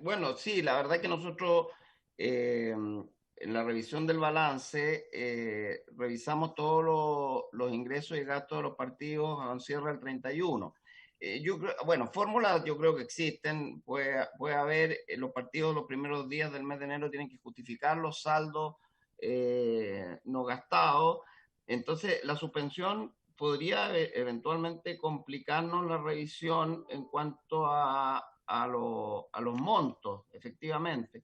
Bueno, sí, la verdad que nosotros en la revisión del balance revisamos todos los ingresos y gastos de los partidos a un cierre del 31. Fórmulas yo creo que existen. Puede haber, los partidos los primeros días del mes de enero tienen que justificar los saldos no gastados. Entonces, la suspensión podría eventualmente complicarnos la revisión en cuanto a los montos, efectivamente.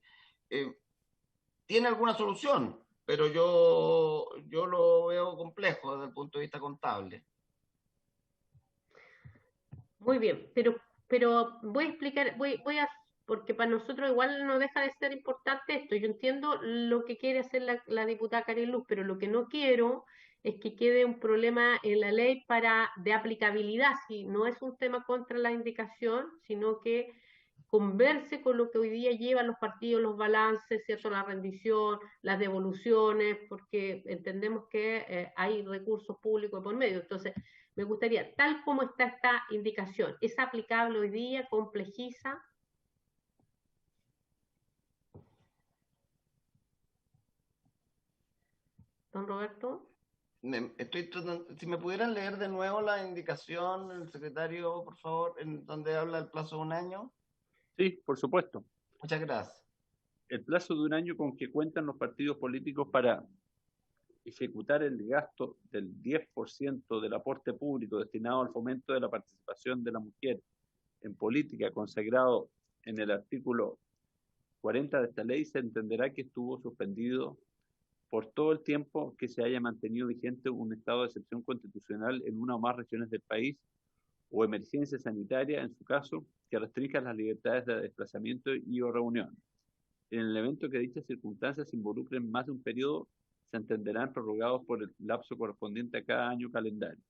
Tiene alguna solución, pero yo lo veo complejo desde el punto de vista contable. Muy bien, pero voy a explicar, porque para nosotros igual no deja de ser importante esto. Yo entiendo lo que quiere hacer la diputada Karin Luz, pero lo que no quiero es que quede un problema en la ley de aplicabilidad, si no es un tema contra la indicación, sino que converse con lo que hoy día llevan los partidos, los balances, ¿cierto? La rendición, las devoluciones, porque entendemos que hay recursos públicos por medio. Entonces, me gustaría, tal como está esta indicación, ¿es aplicable hoy día? ¿Complejiza? Don Roberto. Si me pudieran leer de nuevo la indicación, el secretario, por favor, en donde habla el plazo de un año. Sí, por supuesto. Muchas gracias. El plazo de un año con que cuentan los partidos políticos para ejecutar el gasto del 10% del aporte público destinado al fomento de la participación de la mujer en política, consagrado en el artículo 40 de esta ley, se entenderá que estuvo suspendido por todo el tiempo que se haya mantenido vigente un estado de excepción constitucional en una o más regiones del país, o emergencia sanitaria, en su caso, que restrinja las libertades de desplazamiento y o reunión. En el evento que dichas circunstancias se involucren más de un periodo, se entenderán prorrogados por el lapso correspondiente a cada año calendario.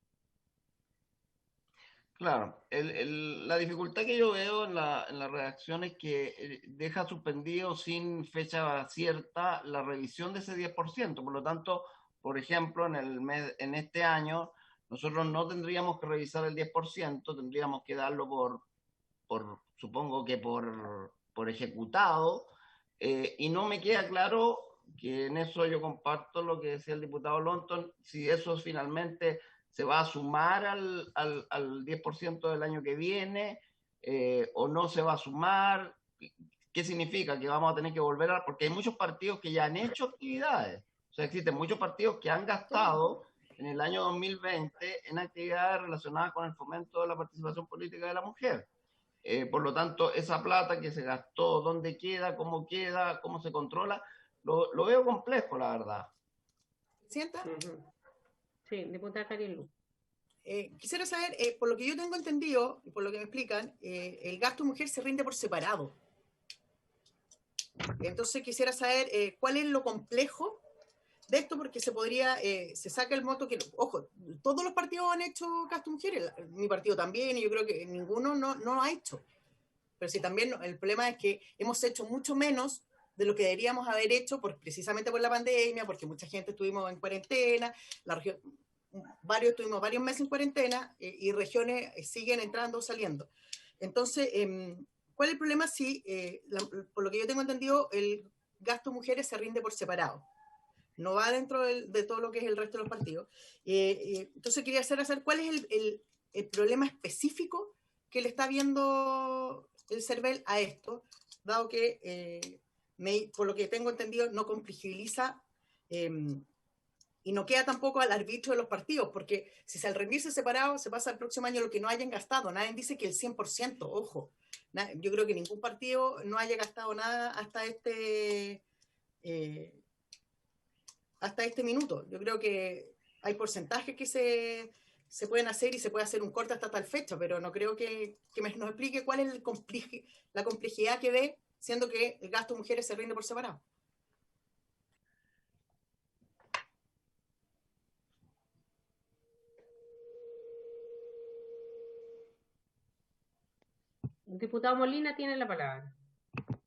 Claro, la dificultad que yo veo en la redacción es que deja suspendido sin fecha cierta la revisión de ese 10%. Por lo tanto, por ejemplo, en este año, nosotros no tendríamos que revisar el 10%, tendríamos que darlo supongo que por ejecutado, y no me queda claro, que en eso yo comparto lo que decía el diputado Longton, si eso finalmente se va a sumar al 10% del año que viene, o no se va a sumar. ¿Qué significa? Que vamos a tener que volver porque hay muchos partidos que ya han hecho actividades. O sea, existen muchos partidos que han gastado en el año 2020 en actividades relacionadas con el fomento de la participación política de la mujer. Por lo tanto, esa plata que se gastó, ¿dónde queda? ¿Cómo se controla? Lo veo complejo, la verdad. ¿Sienta? Sí, diputada Karin Luz. Quisiera saber, por lo que yo tengo entendido, y por lo que me explican, el gasto mujer se rinde por separado. Entonces quisiera saber cuál es lo complejo de esto, porque se saca el moto que, ojo, todos los partidos han hecho gasto mujeres, mi partido también, y yo creo que ninguno no ha hecho. pero si también el problema es que hemos hecho mucho menos de lo que deberíamos haber hecho precisamente por la pandemia, porque mucha gente estuvimos en cuarentena, la región, tuvimos varios meses en cuarentena y regiones siguen entrando o saliendo. Entonces, ¿cuál es el problema si, por lo que yo tengo entendido, el gasto mujeres se rinde por separado? No va dentro de todo lo que es el resto de los partidos. Entonces quería saber cuál es el problema específico que le está viendo el CERVEL a esto, dado que, por lo que tengo entendido, no complejibiliza y no queda tampoco al arbitrio de los partidos, porque si al rendirse separado se pasa al próximo año lo que no hayan gastado. Nadie dice que el 100%, ojo. Yo creo que ningún partido no haya gastado nada hasta este minuto. Yo creo que hay porcentajes que se pueden hacer y se puede hacer un corte hasta tal fecha, pero no creo que nos explique cuál es la complejidad que ve, siendo que el gasto de mujeres se rinde por separado. Diputado Molina tiene la palabra.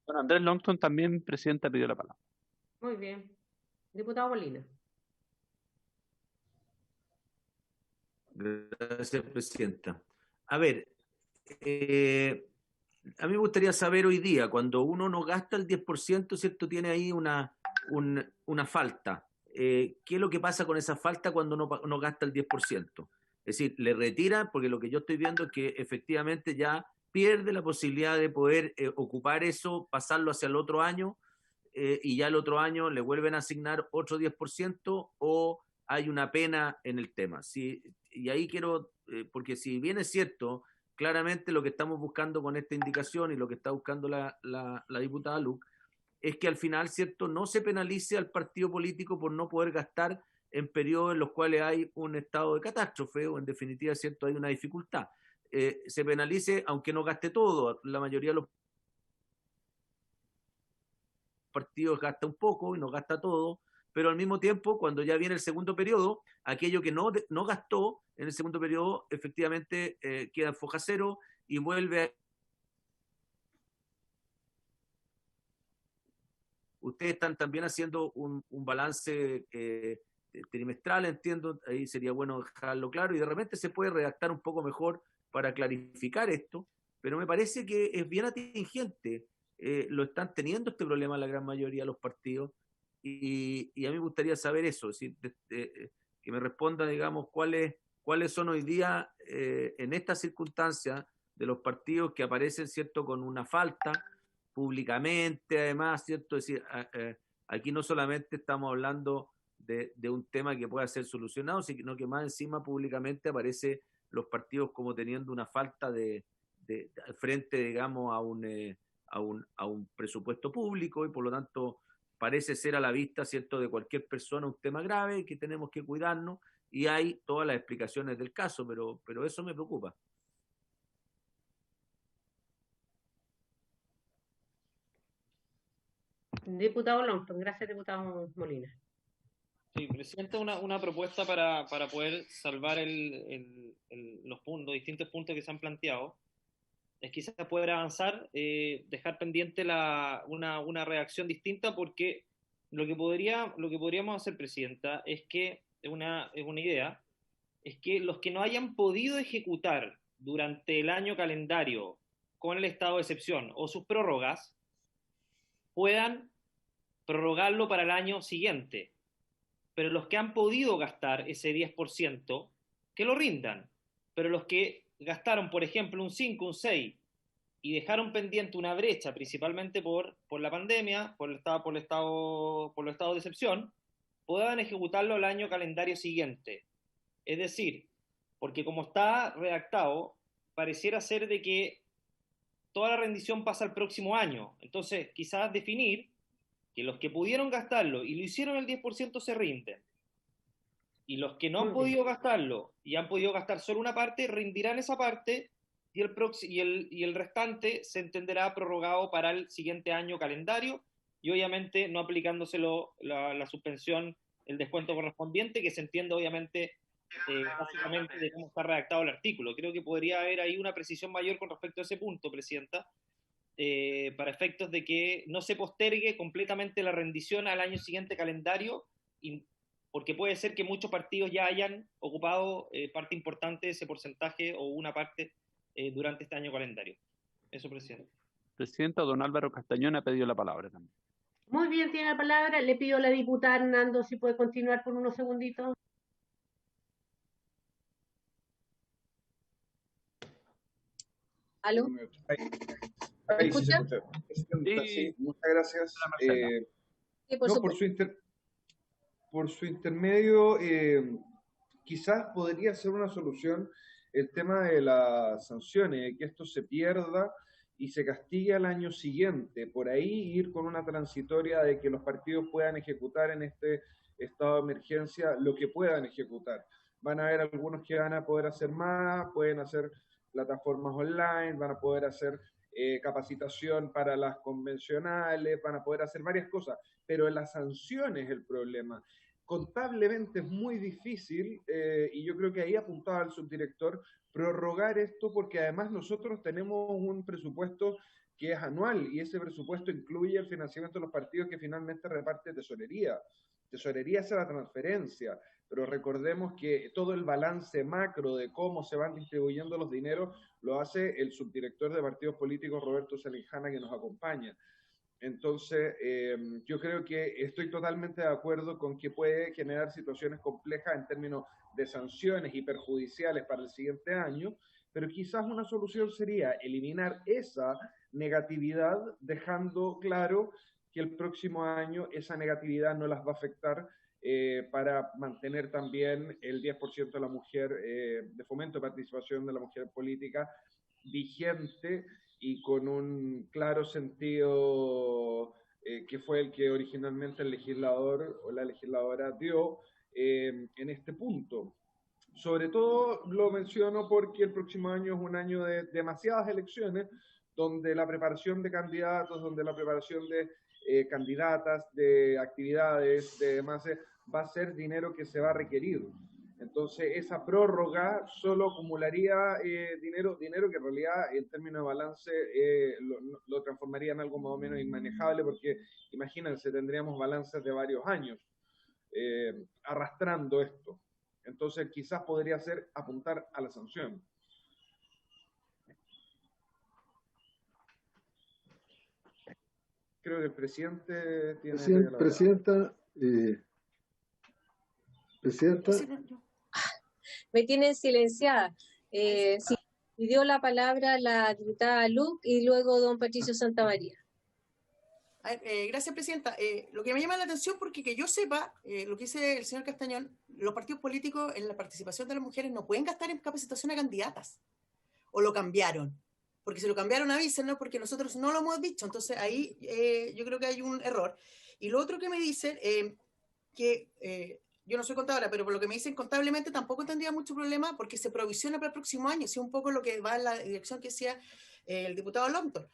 Bueno, Andrés Longton también, presidenta, pidió la palabra. Muy bien. Diputado Molina. Gracias, presidenta. A ver, a mí me gustaría saber hoy día, cuando uno no gasta el 10%, ¿cierto? Tiene ahí una falta. ¿Qué es lo que pasa con esa falta cuando no gasta el 10%? Es decir, le retira, porque lo que yo estoy viendo es que efectivamente ya pierde la posibilidad de poder ocupar eso, pasarlo hacia el otro año, y ya el otro año le vuelven a asignar otro 10%, o hay una pena en el tema. Y ahí quiero, porque si bien es cierto, claramente lo que estamos buscando con esta indicación y lo que está buscando la diputada Luc, es que al final, ¿cierto?, no se penalice al partido político por no poder gastar en periodos en los cuales hay un estado de catástrofe o en definitiva, ¿cierto?, hay una dificultad. Se penalice aunque no gaste todo. La mayoría de los partidos gasta un poco y no gasta todo, pero al mismo tiempo, cuando ya viene el segundo periodo, aquello que no gastó en el segundo periodo, efectivamente queda en foja cero y vuelve a... Ustedes están también haciendo un balance trimestral, entiendo, ahí sería bueno dejarlo claro, y de repente se puede redactar un poco mejor para clarificar esto, pero me parece que es bien atingente. Lo están teniendo este problema la gran mayoría de los partidos, y a mí me gustaría saber eso, es decir, que me responda, digamos, cuáles son hoy día, en estas circunstancias, de los partidos que aparecen, ¿cierto?, con una falta públicamente, además, ¿cierto? Es decir, aquí no solamente estamos hablando de un tema que pueda ser solucionado, sino que más encima públicamente aparece los partidos como teniendo una falta de frente, digamos, a un presupuesto público, y por lo tanto parece ser a la vista, ¿cierto?, de cualquier persona un tema grave que tenemos que cuidarnos, y hay todas las explicaciones del caso, pero eso me preocupa. Diputado Longton, gracias, diputado Molina. Sí, presidente, una propuesta para poder salvar los distintos puntos que se han planteado, es quizás poder avanzar, dejar pendiente una reacción distinta, porque lo que podríamos hacer, presidenta, es una idea, es que los que no hayan podido ejecutar durante el año calendario con el estado de excepción o sus prórrogas, puedan prorrogarlo para el año siguiente. Pero los que han podido gastar ese 10%, que lo rindan. Pero los que gastaron, por ejemplo, un 5, un 6, y dejaron pendiente una brecha, principalmente por la pandemia, por los estados de excepción, puedan ejecutarlo el año calendario siguiente. Es decir, porque como está redactado, pareciera ser de que toda la rendición pasa al próximo año. Entonces, quizás definir que los que pudieron gastarlo y lo hicieron el 10% se rinden. Y los que no han podido gastarlo y han podido gastar solo una parte, rendirán esa parte, y el restante se entenderá prorrogado para el siguiente año calendario, y obviamente no aplicándoselo la suspensión, el descuento correspondiente, que se entiende obviamente básicamente de cómo está redactado el artículo. Creo que podría haber ahí una precisión mayor con respecto a ese punto, presidenta, para efectos de que no se postergue completamente la rendición al año siguiente calendario, porque puede ser que muchos partidos ya hayan ocupado parte importante de ese porcentaje o una parte durante este año calendario. Eso, presidente. Presidenta, don Álvaro Castañón ha pedido la palabra también. Muy bien, tiene la palabra. Le pido a la diputada Hernando si puede continuar por unos segunditos. ¿Aló? Ahí sí se escucha? escucha. Sí, muchas gracias. Sí, por No, supuesto. por su intermedio, quizás podría ser una solución el tema de las sanciones, que esto se pierda y se castigue al año siguiente. Por ahí ir con una transitoria de que los partidos puedan ejecutar en este estado de emergencia lo que puedan ejecutar. Van a haber algunos que van a poder hacer más, pueden hacer plataformas online, van a poder hacer capacitación para las convencionales, van a poder hacer varias cosas, pero la sanción es el problema. Contablemente es muy difícil, y yo creo que ahí apuntaba el subdirector, prorrogar esto, porque además nosotros tenemos un presupuesto que es anual, y ese presupuesto incluye el financiamiento de los partidos que finalmente reparte tesorería. Tesorería es la transferencia, pero recordemos que todo el balance macro de cómo se van distribuyendo los dineros lo hace el subdirector de partidos políticos, Roberto Salijana, que nos acompaña. Entonces, yo creo que estoy totalmente de acuerdo con que puede generar situaciones complejas en términos de sanciones y perjudiciales para el siguiente año, pero quizás una solución sería eliminar esa negatividad, dejando claro que el próximo año esa negatividad no las va a afectar, para mantener también el 10% de la mujer, de fomento de participación de la mujer política vigente y con un claro sentido, que fue el que originalmente el legislador o la legisladora dio en este punto. Sobre todo lo menciono porque el próximo año es un año de demasiadas elecciones, donde la preparación de candidatos, donde la preparación de candidatas, de actividades, de demás, va a ser dinero que se va a requerir. Entonces, esa prórroga solo acumularía dinero que en realidad, en términos de balance, lo transformaría en algo más o menos inmanejable, porque imagínense, tendríamos balances de varios años arrastrando esto. Entonces, quizás podría ser apuntar a la sanción. Creo que el presidente tiene... Presidenta. Me tienen silenciada. Sí, pidió la palabra la diputada Luc y luego don Patricio Santamaría. Gracias, presidenta. Lo que me llama la atención, porque que yo sepa, lo que dice el señor Castañón, los partidos políticos en la participación de las mujeres no pueden gastar en capacitación a candidatas. ¿O lo cambiaron? Porque si lo cambiaron, avísenos, porque nosotros no lo hemos dicho. Entonces ahí yo creo que hay un error. Y lo otro que me dicen, que yo no soy contadora, pero por lo que me dicen contablemente tampoco tendría mucho problema, porque se provisiona para el próximo año, es un poco lo que va en la dirección que decía el diputado Longton.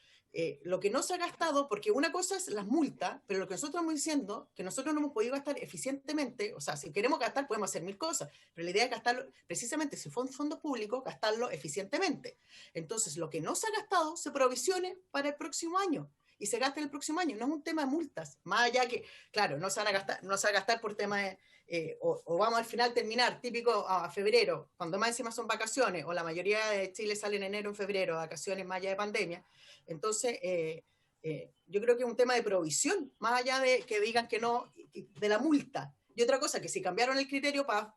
Lo que no se ha gastado, porque una cosa es las multas, pero lo que nosotros estamos diciendo, que nosotros no hemos podido gastar eficientemente, o sea, si queremos gastar podemos hacer mil cosas, pero la idea es gastarlo, precisamente si son fondos públicos, gastarlo eficientemente. Entonces, lo que no se ha gastado, se provisione para el próximo año, y se gasta el próximo año, no es un tema de multas, más allá que, claro, no se van a gastar por tema de, o vamos al final terminar, típico a febrero, cuando más encima son vacaciones, o la mayoría de Chile sale en enero, en febrero, vacaciones más allá de pandemia. Entonces, yo creo que es un tema de provisión, más allá de que digan que no, de la multa. Y otra cosa, que si cambiaron el criterio para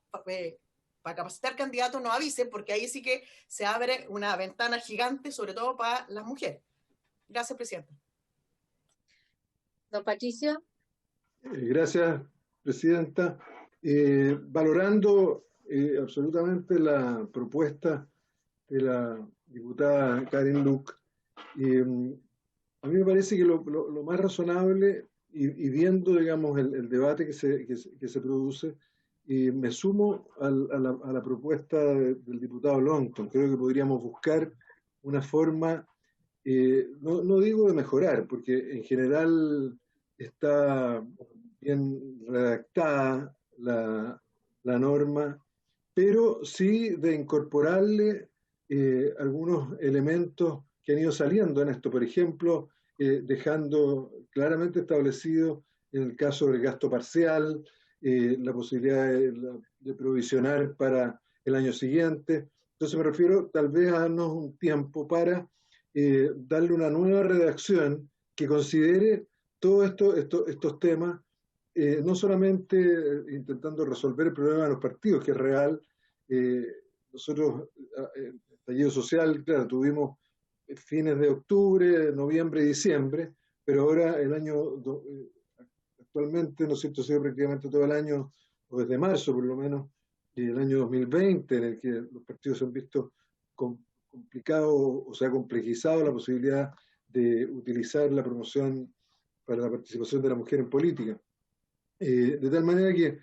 capacitar candidatos, no avisen, porque ahí sí que se abre una ventana gigante, sobre todo para las mujeres. Gracias, presidenta. Don Patricio. Gracias, presidenta. Valorando absolutamente la propuesta de la diputada Karin Luc, a mí me parece que lo más razonable, y viendo, digamos, el debate que se produce, me sumo a la propuesta del diputado Longton. Creo que podríamos buscar una forma, no digo de mejorar, porque en general está bien redactada la norma, pero sí de incorporarle algunos elementos que han ido saliendo en esto. Por ejemplo, dejando claramente establecido en el caso del gasto parcial, la posibilidad de provisionar para el año siguiente. Entonces me refiero tal vez a darnos un tiempo para darle una nueva redacción que considere todos estos temas, no solamente intentando resolver el problema de los partidos, que es real. Nosotros, el estallido social, claro, tuvimos fines de octubre, noviembre y diciembre, pero ahora el año, actualmente, ¿no es cierto?, ha sido prácticamente todo el año, o desde marzo por lo menos, el año 2020, en el que los partidos han visto complicado o se ha complejizado la posibilidad de utilizar la promoción para la participación de la mujer en política. De tal manera que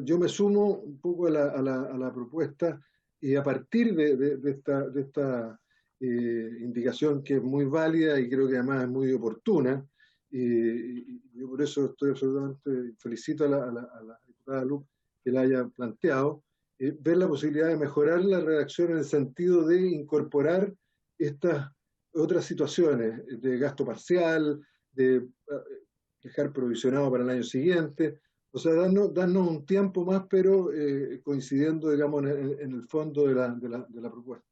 yo me sumo un poco a la propuesta y a partir de esta indicación que es muy válida y creo que además es muy oportuna, y yo por eso estoy absolutamente, felicito a la diputada Luc que la haya planteado, ver la posibilidad de mejorar la redacción en el sentido de incorporar estas otras situaciones de gasto parcial, de dejar provisionado para el año siguiente, o sea, darnos un tiempo más, pero coincidiendo, digamos, en el fondo de la propuesta.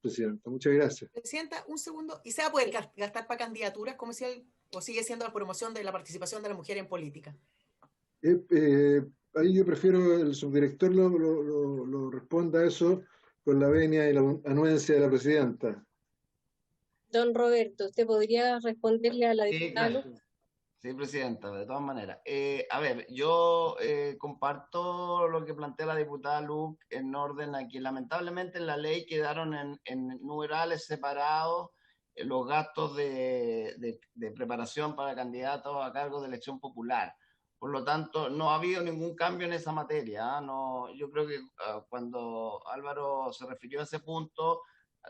Presidenta, muchas gracias. Presidenta, un segundo. ¿Y se va a poder gastar para candidaturas comercial o sigue siendo la promoción de la participación de la mujer en política? Ahí yo prefiero el subdirector lo responda a eso con la venia y la anuencia de la presidenta. Don Roberto, ¿usted podría responderle a la diputada Luc? Sí, presidenta, de todas maneras. A ver, yo comparto lo que plantea la diputada Luc en orden a que lamentablemente en la ley quedaron en numerales separados los gastos de preparación para candidatos a cargo de elección popular. Por lo tanto, no ha habido ningún cambio en esa materia, ¿eh? No, yo creo que cuando Álvaro se refirió a ese punto,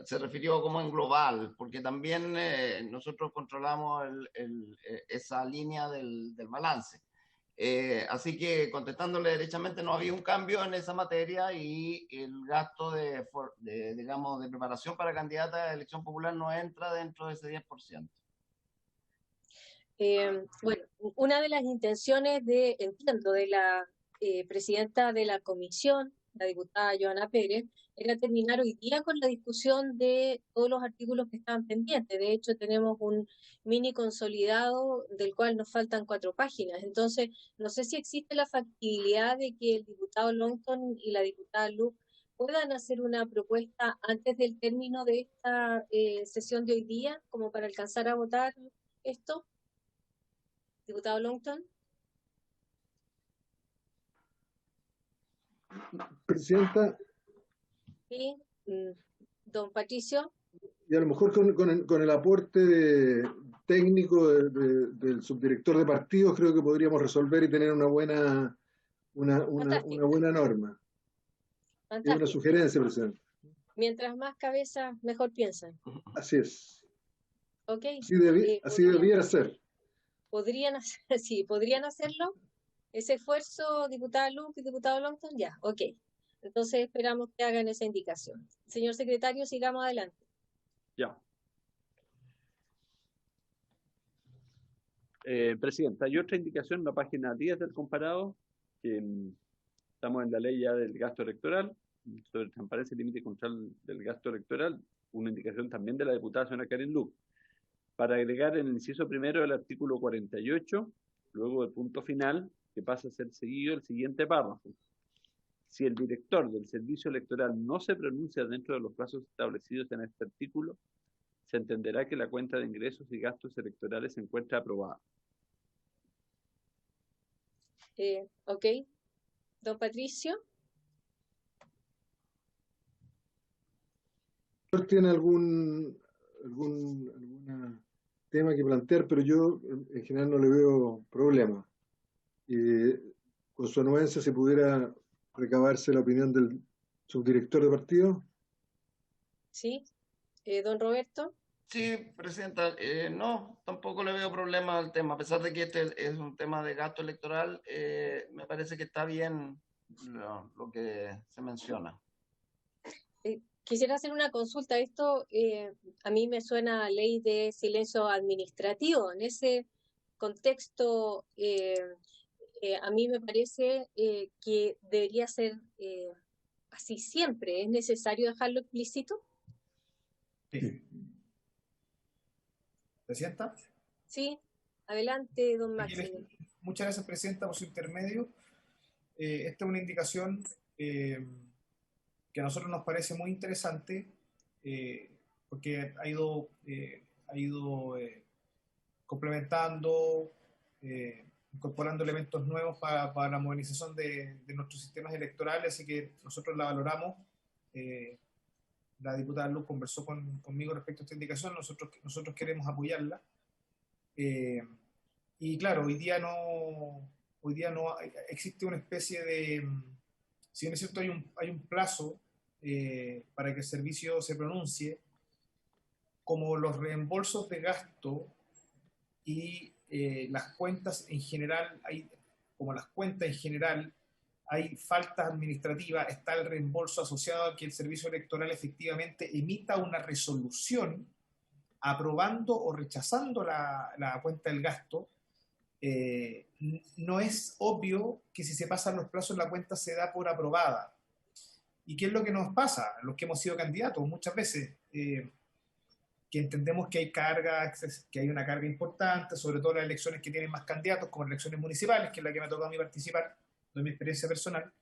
se refirió como en global, porque también nosotros controlamos esa línea del balance. Así que contestándole derechamente, no había un cambio en esa materia y el gasto digamos, de preparación para candidata a elección popular no entra dentro de ese 10%. Bueno, una de las intenciones entiendo, de la presidenta de la comisión, la diputada Joana Pérez, era terminar hoy día con la discusión de todos los artículos que estaban pendientes. De hecho, tenemos un mini consolidado del cual nos faltan 4 páginas. Entonces, no sé si existe la factibilidad de que el diputado Longton y la diputada Luc puedan hacer una propuesta antes del término de esta sesión de hoy día, como para alcanzar a votar esto. Diputado Longton. Presidenta. Sí. Don Patricio. Y a lo mejor con el aporte técnico del subdirector de partidos creo que podríamos resolver y tener una buena norma. Fantástico. Es una sugerencia, presidente. Mientras más cabezas, mejor piensan. Así es. Ok. Así debiera ser. ¿Podrían hacerlo? Ese esfuerzo, diputada Luc y diputado Longton, ya, ok. Entonces esperamos que hagan esa indicación. Señor secretario, sigamos adelante. Ya. Presidenta, hay otra indicación en la página 10 del comparado, que estamos en la ley ya del gasto electoral, sobre transparencia y límite control del gasto electoral, una indicación también de la diputada señora Karen Luc, para agregar en el inciso primero del artículo 48, luego del punto final, que pasa a ser seguido el siguiente párrafo. Si el director del servicio electoral no se pronuncia dentro de los plazos establecidos en este artículo, se entenderá que la cuenta de ingresos y gastos electorales se encuentra aprobada. Ok. Don Patricio. ¿Tiene algún tema que plantear? Pero yo en general no le veo problema. Con su anuencia, si pudiera recabarse la opinión del subdirector de partido. Sí. Don Roberto. Sí, presidenta, no, tampoco le veo problema al tema, a pesar de que este es un tema de gasto electoral, me parece que está bien lo que se menciona. quisiera hacer una consulta. Esto a mí me suena a ley de silencio administrativo. En ese contexto, a mí me parece que debería ser así siempre. ¿Es necesario dejarlo explícito? Sí. ¿Presidenta? Sí, adelante, don Máximo. Muchas gracias, Presidenta, por su intermedio. Esta es una indicación que a nosotros nos parece muy interesante porque ha ido complementando, incorporando elementos nuevos para la modernización de nuestros sistemas electorales, así que nosotros la valoramos. La diputada Luz conversó conmigo respecto a esta indicación, nosotros queremos apoyarla. Y claro, hoy día no existe una especie de, si bien es cierto hay un plazo para que el servicio se pronuncie, como los reembolsos de gasto y las cuentas en general, hay faltas administrativas, está el reembolso asociado a que el servicio electoral efectivamente emita una resolución aprobando o rechazando la cuenta del gasto. No es obvio que si se pasan los plazos la cuenta se da por aprobada. ¿Y qué es lo que nos pasa? Los que hemos sido candidatos muchas veces, que entendemos que hay una carga importante, sobre todo en las elecciones que tienen más candidatos, como las elecciones municipales, que es la que me ha tocado a mí participar, de mi experiencia personal,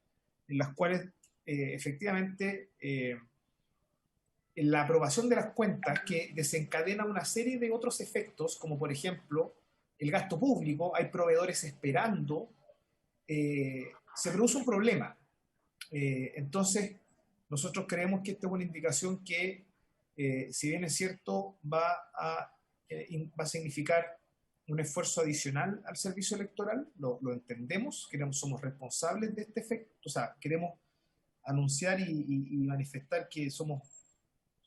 en las cuales efectivamente en la aprobación de las cuentas que desencadena una serie de otros efectos, como por ejemplo el gasto público, hay proveedores esperando, se produce un problema. Entonces, nosotros creemos que esta es una indicación que, si bien es cierto, va a significar un esfuerzo adicional al servicio electoral, lo entendemos, somos responsables de este efecto, o sea, queremos anunciar y manifestar que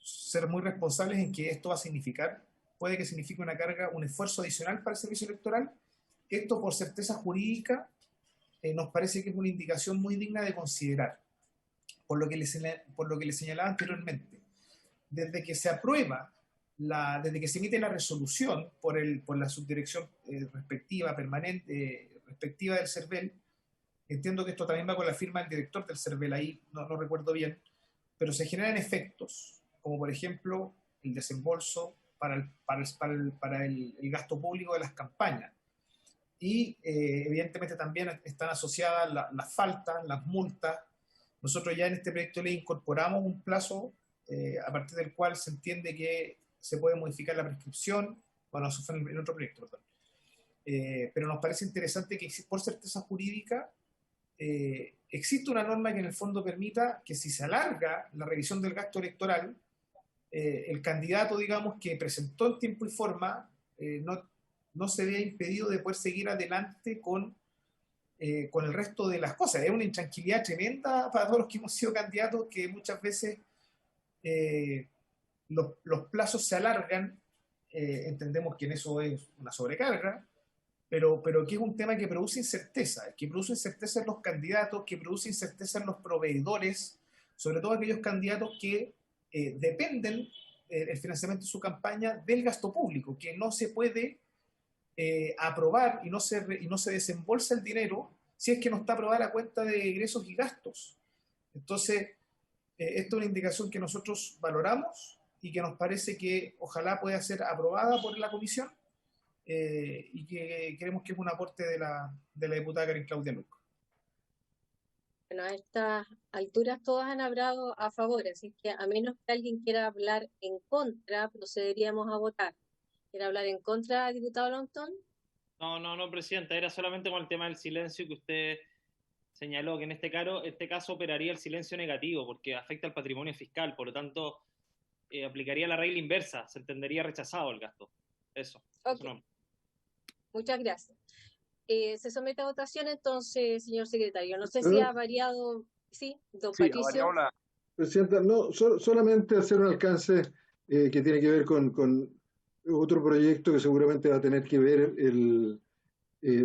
ser muy responsables en que esto va a significar, puede que signifique una carga, un esfuerzo adicional para el servicio electoral. Esto, por certeza jurídica, nos parece que es una indicación muy digna de considerar, por lo que le señalaba anteriormente. Desde que se aprueba, desde que se emite la resolución por la subdirección respectiva, permanente, respectiva del CERVEL, entiendo que esto también va con la firma del director del CERVEL, ahí no recuerdo bien, pero se generan efectos, como por ejemplo el desembolso para el gasto público de las campañas. Y evidentemente también están asociadas las faltas, las multas. Nosotros ya en este proyecto de ley incorporamos un plazo a partir del cual se entiende que se puede modificar la prescripción, bueno, eso fue en otro proyecto, perdón. Pero nos parece interesante que por certeza jurídica existe una norma que en el fondo permita que si se alarga la revisión del gasto electoral, el candidato, digamos, que presentó en tiempo y forma, no se vea impedido de poder seguir adelante con el resto de las cosas. Es una intranquilidad tremenda para todos los que hemos sido candidatos, que muchas veces los plazos se alargan, entendemos que en eso es una sobrecarga, pero que es un tema que produce incerteza en los candidatos, que produce incerteza en los proveedores, sobre todo aquellos candidatos que dependen el financiamiento de su campaña del gasto público, que no se puede aprobar y no se desembolsa el dinero si es que no está aprobada la cuenta de ingresos y gastos. Entonces, esta es una indicación que nosotros valoramos y que nos parece que ojalá pueda ser aprobada por la comisión y que creemos que es un aporte de la diputada Karen Claudia Luc. Bueno, a estas alturas todas han hablado a favor, así que a menos que alguien quiera hablar en contra, procederíamos a votar. ¿Quiere hablar en contra, diputado Longton? No, Presidenta, era solamente con el tema del silencio que usted señaló, que en este caso operaría el silencio negativo, porque afecta al patrimonio fiscal, por lo tanto, aplicaría la regla inversa, se entendería rechazado el gasto. Eso. Okay. Eso no. Muchas gracias. Se somete a votación entonces, señor secretario. No sé si ha variado. Sí, don Patricio. Presidenta, no, solamente hacer un alcance que tiene que ver con otro proyecto que seguramente va a tener que ver,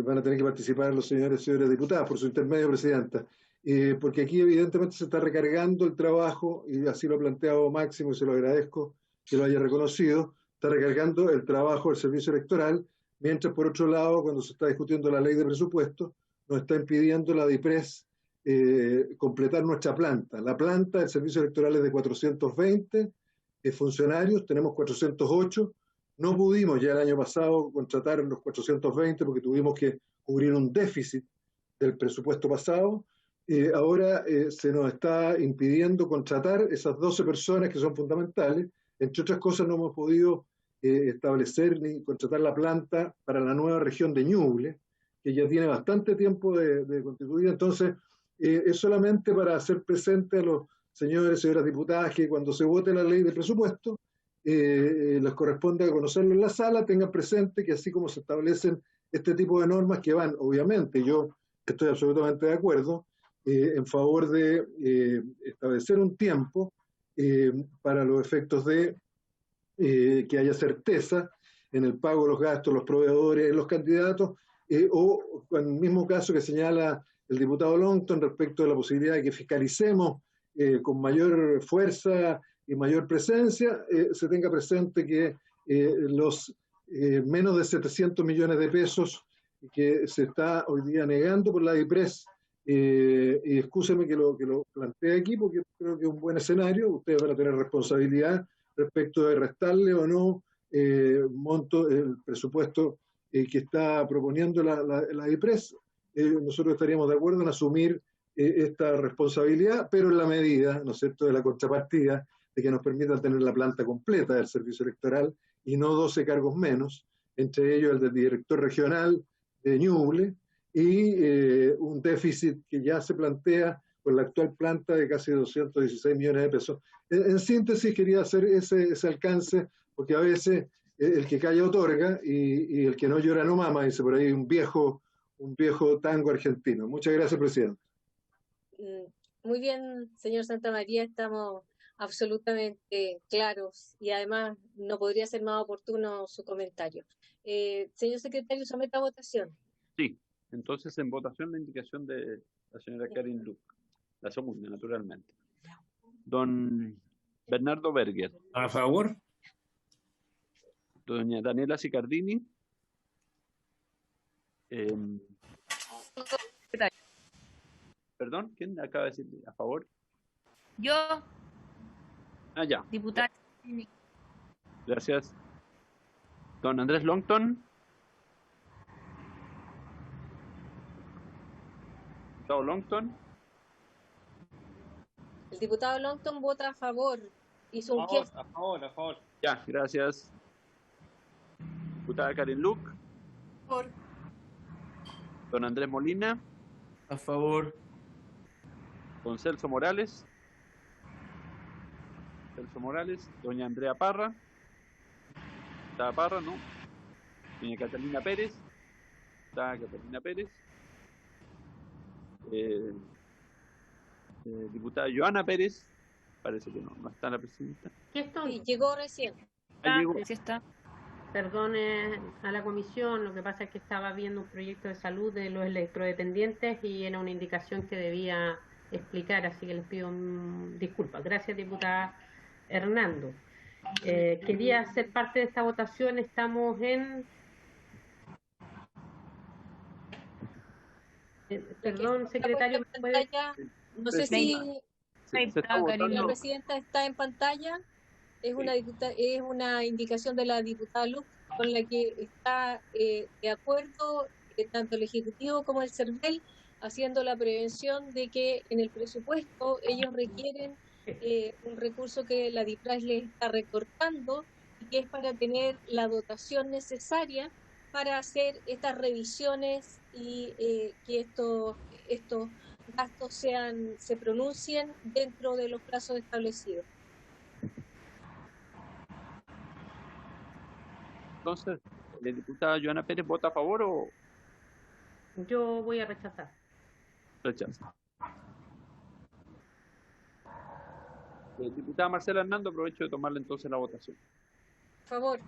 van a tener que participar los señores y señoras diputadas por su intermedio, Presidenta. porque aquí evidentemente se está recargando el trabajo, y así lo ha planteado Máximo, y se lo agradezco que lo haya reconocido, está recargando el trabajo del servicio electoral, mientras por otro lado, cuando se está discutiendo la ley de presupuesto, nos está impidiendo la DIPRES completar nuestra planta. La planta del servicio electoral es de 420 funcionarios, tenemos 408, no pudimos ya el año pasado contratar los 420 porque tuvimos que cubrir un déficit del presupuesto pasado. Ahora se nos está impidiendo contratar esas 12 personas que son fundamentales. Entre otras cosas, no hemos podido establecer ni contratar la planta para la nueva región de Ñuble, que ya tiene bastante tiempo de constituida. Entonces, es solamente para hacer presente a los señores y señoras diputadas que cuando se vote la ley de presupuesto, les corresponde conocerlo en la sala, tengan presente que así como se establecen este tipo de normas que van, obviamente, yo estoy absolutamente de acuerdo, en favor de establecer un tiempo para los efectos de que haya certeza en el pago de los gastos, los proveedores, los candidatos, o en el mismo caso que señala el diputado Longton respecto de la posibilidad de que fiscalicemos con mayor fuerza y mayor presencia, se tenga presente que los menos de 700 millones de pesos que se está hoy día negando por la DIPRES, y excúseme que lo plantee aquí porque creo que es un buen escenario, ustedes van a tener responsabilidad respecto de restarle o no monto el presupuesto que está proponiendo la DIPRES. Nosotros estaríamos de acuerdo en asumir esta responsabilidad, pero en la medida, ¿no es cierto?, de la contrapartida de que nos permitan tener la planta completa del servicio electoral y no 12 cargos menos, entre ellos el del director regional de Ñuble y un déficit que ya se plantea con la actual planta de casi 216 millones de pesos. En síntesis, quería hacer ese alcance, porque a veces el que calla otorga y el que no llora no mama, dice por ahí un viejo tango argentino. Muchas gracias, presidente. Muy bien, señor Santamaría, estamos absolutamente claros y además no podría ser más oportuno su comentario. Señor secretario, someta a votación. Sí, entonces en votación la indicación de la señora Karin Luc, la segunda, naturalmente. Don Bernardo Berger. A favor. Doña Daniela Sicardini. Perdón, ¿quién acaba de decir a favor? Yo. Ah, ya. Diputada. Gracias. Don Andrés Longton. Diputado Longton. El diputado Longton vota a favor. Hizo un gesto. A favor. Ya, gracias. Diputada Karin Luc. A favor. Don Andrés Molina. A favor. Don Celso Morales. Doña Andrea Parra. ¿Está Parra? No. Doña Catalina Pérez. Está Catalina Pérez. Diputada Joana Pérez. Parece que no está la presidenta. ¿Qué estoy? Sí, llegó recién. Llegó. Sí está. Perdone a la comisión, lo que pasa es que estaba viendo un proyecto de salud de los electrodependientes y era una indicación que debía explicar, así que les pido disculpas. Gracias, diputada Hernando. Quería ser parte de esta votación. Estamos en... perdón, secretario, ¿me puede...? No sé si la votando. presidenta está en pantalla. Es una indicación de la diputada Luz con la que está de acuerdo tanto el Ejecutivo como el CERVEL, haciendo la prevención de que en el presupuesto ellos requieren un recurso que la DIPRES les está recortando y que es para tener la dotación necesaria para hacer estas revisiones y que estos gastos se pronuncien dentro de los plazos establecidos. Entonces, ¿la diputada Joana Pérez vota a favor o Yo voy a rechazar. rechaza? Diputada Marcela Hernando, aprovecho de tomarle entonces la votación. Por favor.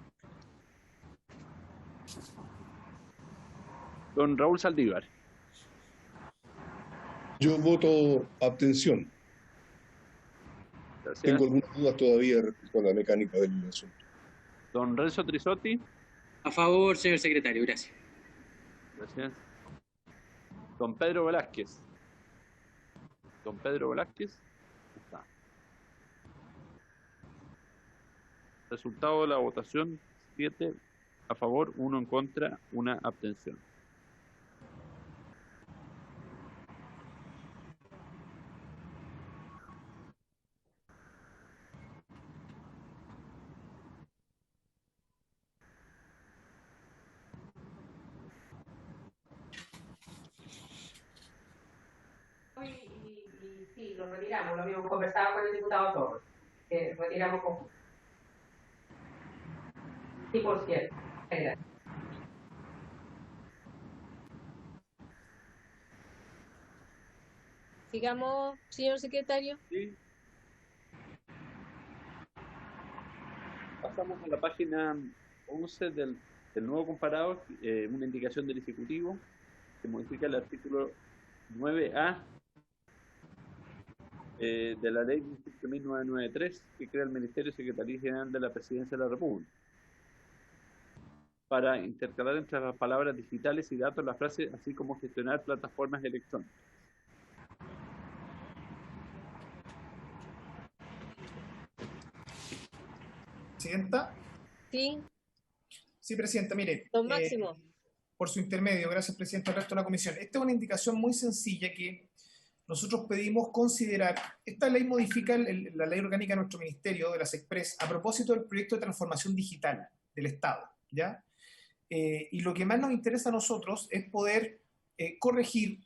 Don Raúl Saldívar. Yo voto abstención. Gracias. Tengo algunas dudas todavía respecto a la mecánica del asunto. Don Renzo Trisotti. A favor, señor secretario, gracias. Gracias. Don Pedro Velázquez. Don Pedro Velázquez. Está. Resultado de la votación: 7 a favor, 1 en contra, 1 abstención. Y sí, lo retiramos, lo habíamos conversado con el diputado Torres, que retiramos con... Sí, por cierto. Gracias. Sigamos, señor secretario. Sí. Pasamos a la página 11 del nuevo comparado, una indicación del Ejecutivo que modifica el artículo 9A de la Ley 17.993, que crea el Ministerio y Secretaría General de la Presidencia de la República, para intercalar entre las palabras digitales y datos la frase así como gestionar plataformas electrónicas. ¿Presidenta? Sí. Sí, Presidenta, mire. Don Máximo. Por su intermedio, gracias, Presidenta, al resto de la Comisión. Esta es una indicación muy sencilla que nosotros pedimos considerar. Esta ley modifica la ley orgánica de nuestro Ministerio, de las Express, a propósito del proyecto de transformación digital del Estado, ¿ya? Y lo que más nos interesa a nosotros es poder corregir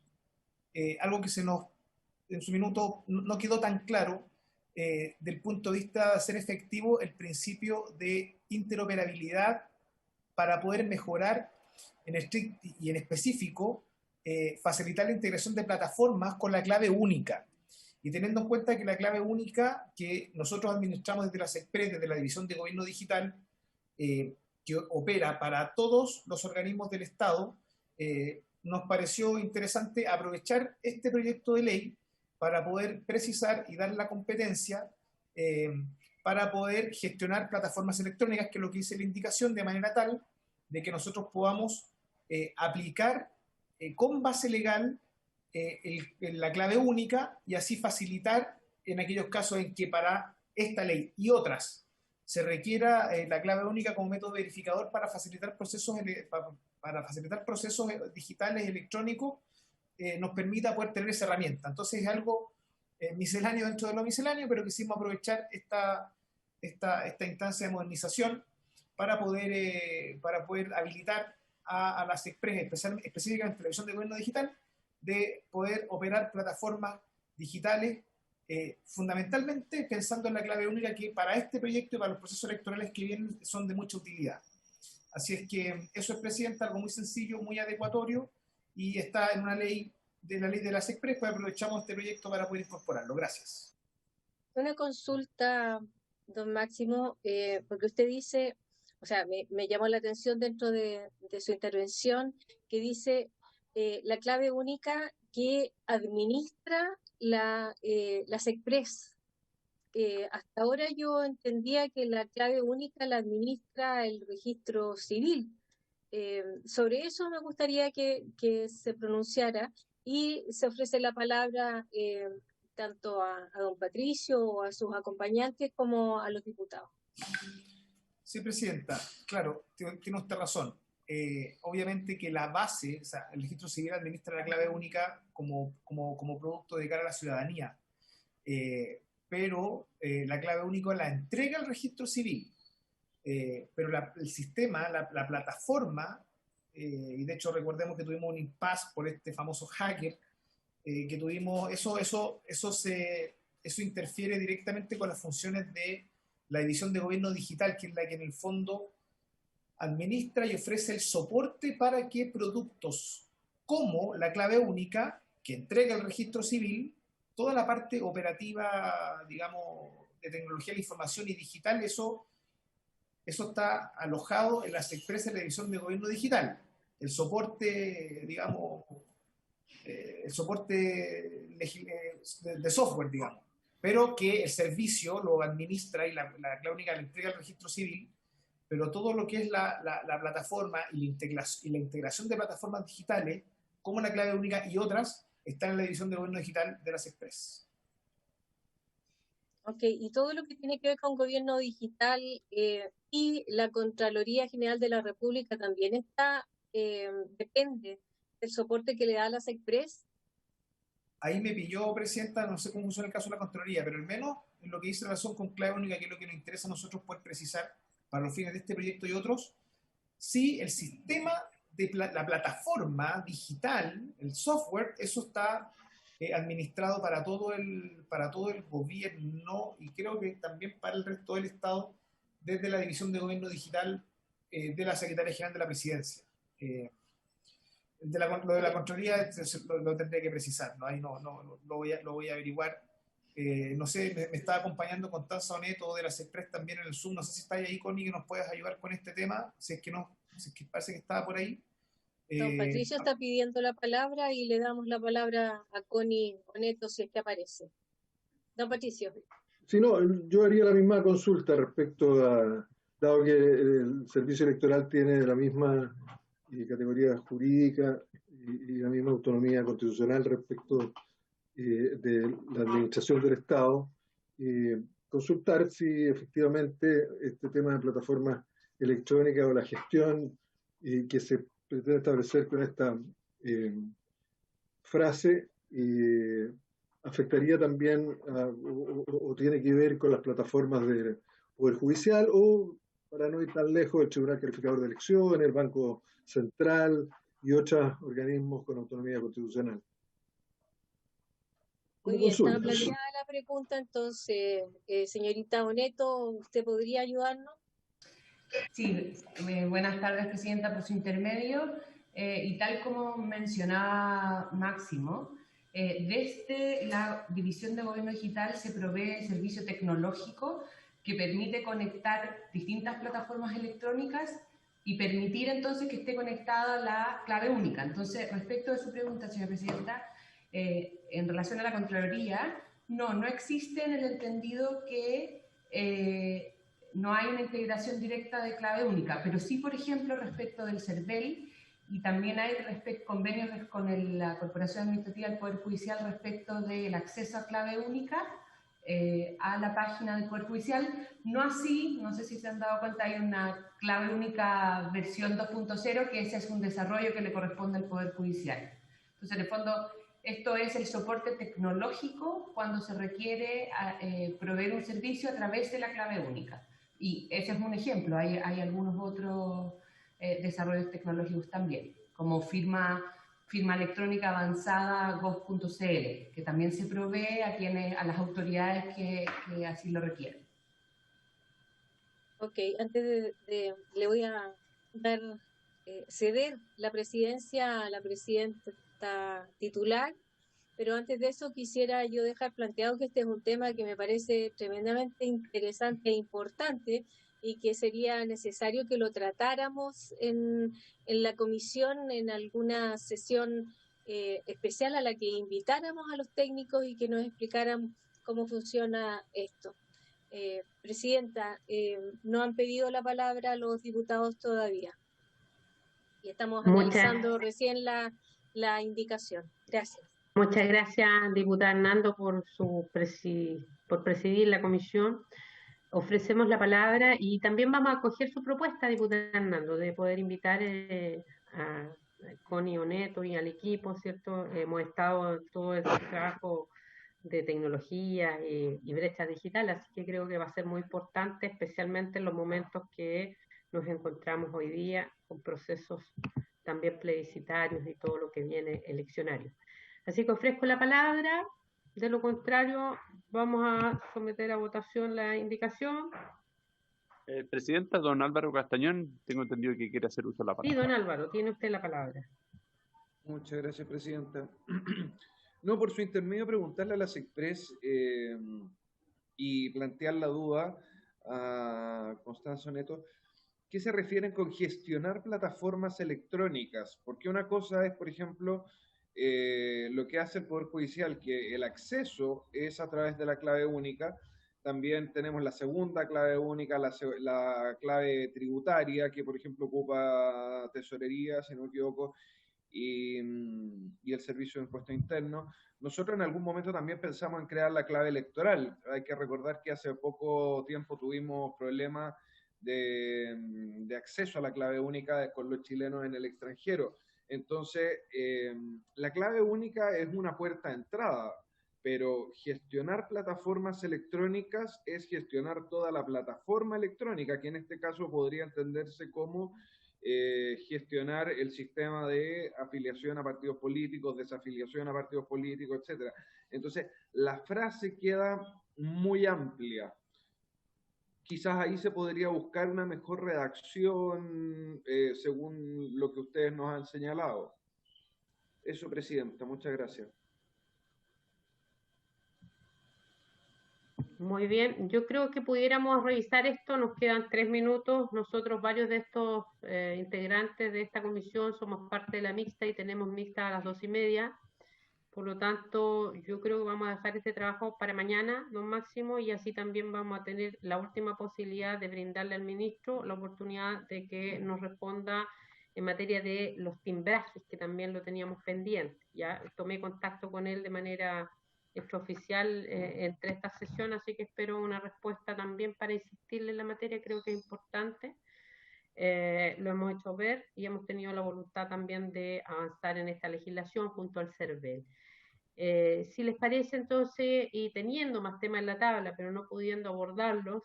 algo que en su minuto no quedó tan claro del punto de vista de hacer efectivo el principio de interoperabilidad para poder mejorar y en específico facilitar la integración de plataformas con la clave única. Y teniendo en cuenta que la clave única que nosotros administramos desde las Express, desde la División de Gobierno Digital, que opera para todos los organismos del Estado, nos pareció interesante aprovechar este proyecto de ley para poder precisar y dar la competencia para poder gestionar plataformas electrónicas, que es lo que dice la indicación, de manera tal de que nosotros podamos aplicar con base legal la clave única y así facilitar en aquellos casos en que para esta ley y otras se requiera la clave única como método verificador para facilitar procesos digitales electrónicos, nos permita poder tener esa herramienta. Entonces es algo misceláneo dentro de lo misceláneo, pero quisimos aprovechar esta instancia de modernización para poder habilitar a las Express, específicamente la División de Gobierno Digital, de poder operar plataformas digitales, fundamentalmente pensando en la clave única, que para este proyecto y para los procesos electorales que vienen son de mucha utilidad. Así es que eso es, Presidenta, algo muy sencillo, muy adecuatorio, y está en una ley de las Express, pues aprovechamos este proyecto para poder incorporarlo. Gracias. Una consulta, don Máximo, porque usted dice, o sea, me llamó la atención dentro de su intervención, que dice la clave única que administra las Express. Hasta ahora yo entendía que la clave única la administra el registro civil. Sobre eso me gustaría que se pronunciara, y se ofrece la palabra tanto a don Patricio o a sus acompañantes como a los diputados. Sí, Presidenta, claro, tiene usted razón. Obviamente que la base, o sea, el registro civil administra la clave única como producto de cara a la ciudadanía, pero la clave única la entrega el registro civil, pero el sistema, la plataforma, y de hecho recordemos que tuvimos un impasse por este famoso hacker que tuvimos, eso interfiere directamente con las funciones de la División de Gobierno Digital, que es la que en el fondo administra y ofrece el soporte para que productos como la clave única, que entrega el registro civil, toda la parte operativa, digamos, de tecnología de la información y digital, eso está alojado en las Express de la División de Gobierno Digital. El soporte, digamos, de software, digamos, pero que el servicio lo administra y la clave única le entrega al registro civil, pero todo lo que es la plataforma y la integración de plataformas digitales, como la clave única y otras, están en la división de gobierno digital de las Express. Ok, y todo lo que tiene que ver con gobierno digital y la Contraloría General de la República también está, depende del soporte que le da a las Express. Ahí me pilló, Presidenta, no sé cómo funciona el caso de la Contraloría, pero al menos en lo que dice relación con clave única, que es lo que nos interesa a nosotros poder precisar para los fines de este proyecto y otros, sí, el sistema de la plataforma digital, el software, eso está administrado para todo el gobierno y creo que también para el resto del Estado desde la División de Gobierno Digital de la Secretaría General de la Presidencia. Lo de la Contraloría lo tendré que precisar, ¿no? Ahí no lo voy a averiguar. No sé, me está acompañando Constanza Oneto de las Express también en el Zoom. No sé si está ahí, Connie, que nos puedas ayudar con este tema, si es que parece que estaba por ahí. Don Patricio está pidiendo la palabra y le damos la palabra a Connie Oneto si es que aparece. Don Patricio. Sí, no, yo haría la misma consulta respecto a, dado que el servicio electoral tiene la misma categoría jurídica y la misma autonomía constitucional respecto de la administración del Estado, consultar si efectivamente este tema de plataformas electrónicas o la gestión que se pretende establecer con esta frase afectaría también o tiene que ver con las plataformas del Poder Judicial o, para no ir tan lejos, el Tribunal Calificador de Elecciones, el Banco Central y otros organismos con autonomía constitucional. Muy bien, está planteada la pregunta, entonces, señorita Oneto, ¿usted podría ayudarnos? Sí, buenas tardes, Presidenta, por su intermedio. Y tal como mencionaba Máximo, desde la División de Gobierno Digital se provee servicio tecnológico que permite conectar distintas plataformas electrónicas y permitir entonces que esté conectada la clave única. Entonces, respecto de su pregunta, señora Presidenta, en relación a la Contraloría, no existe en el entendido que no hay una integración directa de clave única, pero sí, por ejemplo, respecto del CERVEL, y también hay convenios con la Corporación Administrativa del Poder Judicial respecto del acceso a clave única a la página del Poder Judicial. No así, no sé si se han dado cuenta, hay una clave única versión 2.0, que ese es un desarrollo que le corresponde al Poder Judicial. Entonces, en el fondo, esto es el soporte tecnológico cuando se requiere proveer un servicio a través de la clave única. Y ese es un ejemplo, hay algunos otros desarrollos tecnológicos también, como firma electrónica avanzada gov.cl, que también se provee a las autoridades que así lo requieren. Ok, antes le voy a dar, ceder la presidencia a la presidenta titular, pero antes de eso quisiera yo dejar planteado que este es un tema que me parece tremendamente interesante e importante y que sería necesario que lo tratáramos en la comisión, en alguna sesión especial a la que invitáramos a los técnicos y que nos explicaran cómo funciona esto. Presidenta, no han pedido la palabra los diputados todavía y estamos analizando recién la indicación. Gracias. Muchas gracias, diputada Hernando, por presidir la comisión. Ofrecemos la palabra y también vamos a acoger su propuesta, diputada Hernando, de poder invitar a Connie Oneto y al equipo, ¿cierto? Hemos estado en todo el trabajo de tecnología y brecha digital, así que creo que va a ser muy importante, especialmente en los momentos que nos encontramos hoy día con procesos también plebiscitarios y todo lo que viene eleccionario. Así que ofrezco la palabra, de lo contrario vamos a someter a votación la indicación. Presidenta, don Álvaro Castañón, tengo entendido que quiere hacer uso de la palabra. Sí, don Álvaro, tiene usted la palabra. Muchas gracias, Presidenta. No, por su intermedio preguntarle a las Express y plantear la duda a Constanza Oneto, ¿qué se refieren con gestionar plataformas electrónicas? Porque una cosa es, por ejemplo, lo que hace el Poder Judicial, que el acceso es a través de la clave única. También tenemos la segunda clave única, la clave tributaria, que por ejemplo ocupa Tesorería, si no me equivoco, y el Servicio de Impuesto Interno. Nosotros en algún momento también pensamos en crear la clave electoral. Hay que recordar que hace poco tiempo tuvimos problemas de acceso a la clave única con los chilenos en el extranjero. Entonces, la clave única es una puerta de entrada, pero gestionar plataformas electrónicas es gestionar toda la plataforma electrónica, que en este caso podría entenderse como gestionar el sistema de afiliación a partidos políticos, desafiliación a partidos políticos, etc. Entonces, la frase queda muy amplia. Quizás ahí se podría buscar una mejor redacción según lo que ustedes nos han señalado. Eso, Presidenta. Muchas gracias. Muy bien, yo creo que pudiéramos revisar esto, nos quedan 3 minutos. Nosotros, varios de estos integrantes de esta comisión, somos parte de la mixta y tenemos mixta a las 2:30. Por lo tanto, yo creo que vamos a dejar este trabajo para mañana, don Máximo, y así también vamos a tener la última posibilidad de brindarle al ministro la oportunidad de que nos responda en materia de los timbrajes, que también lo teníamos pendiente. Ya tomé contacto con él de manera extraoficial entre estas sesiones, así que espero una respuesta también para insistirle en la materia, creo que es importante. Lo hemos hecho ver y hemos tenido la voluntad también de avanzar en esta legislación junto al CERVEL. Si les parece entonces, y teniendo más temas en la tabla, pero no pudiendo abordarlos,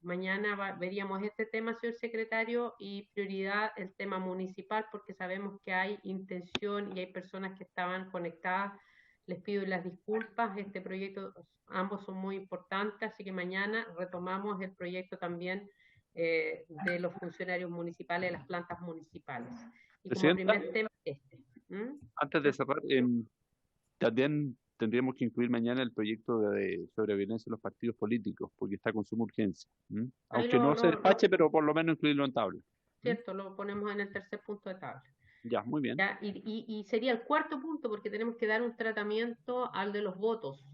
mañana veríamos este tema, señor secretario, y prioridad el tema municipal, porque sabemos que hay intención y hay personas que estaban conectadas. Les pido las disculpas, este proyecto, ambos son muy importantes, así que mañana retomamos el proyecto también de los funcionarios municipales, de las plantas municipales. Y como primer tema, antes de cerrar, también tendríamos que incluir mañana el proyecto sobre violencia en los partidos políticos, porque está con suma urgencia. Aunque no se despache, pero por lo menos incluirlo en tabla. Cierto, lo ponemos en el tercer punto de tabla. Ya, muy bien. Ya, y sería el cuarto punto, porque tenemos que dar un tratamiento al de los votos,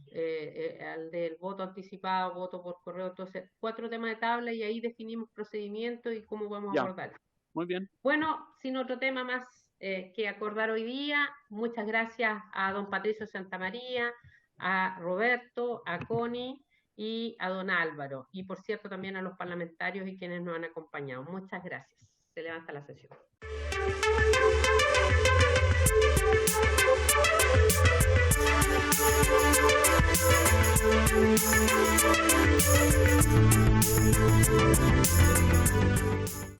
al del voto anticipado, voto por correo. Entonces, 4 temas de tabla y ahí definimos procedimiento y cómo vamos a abordar. Muy bien. Bueno, sin otro tema más que acordar hoy día, muchas gracias a don Patricio Santamaría, a Roberto, a Connie y a don Álvaro. Y por cierto, también a los parlamentarios y quienes nos han acompañado. Muchas gracias. Se levanta la sesión. Thank you.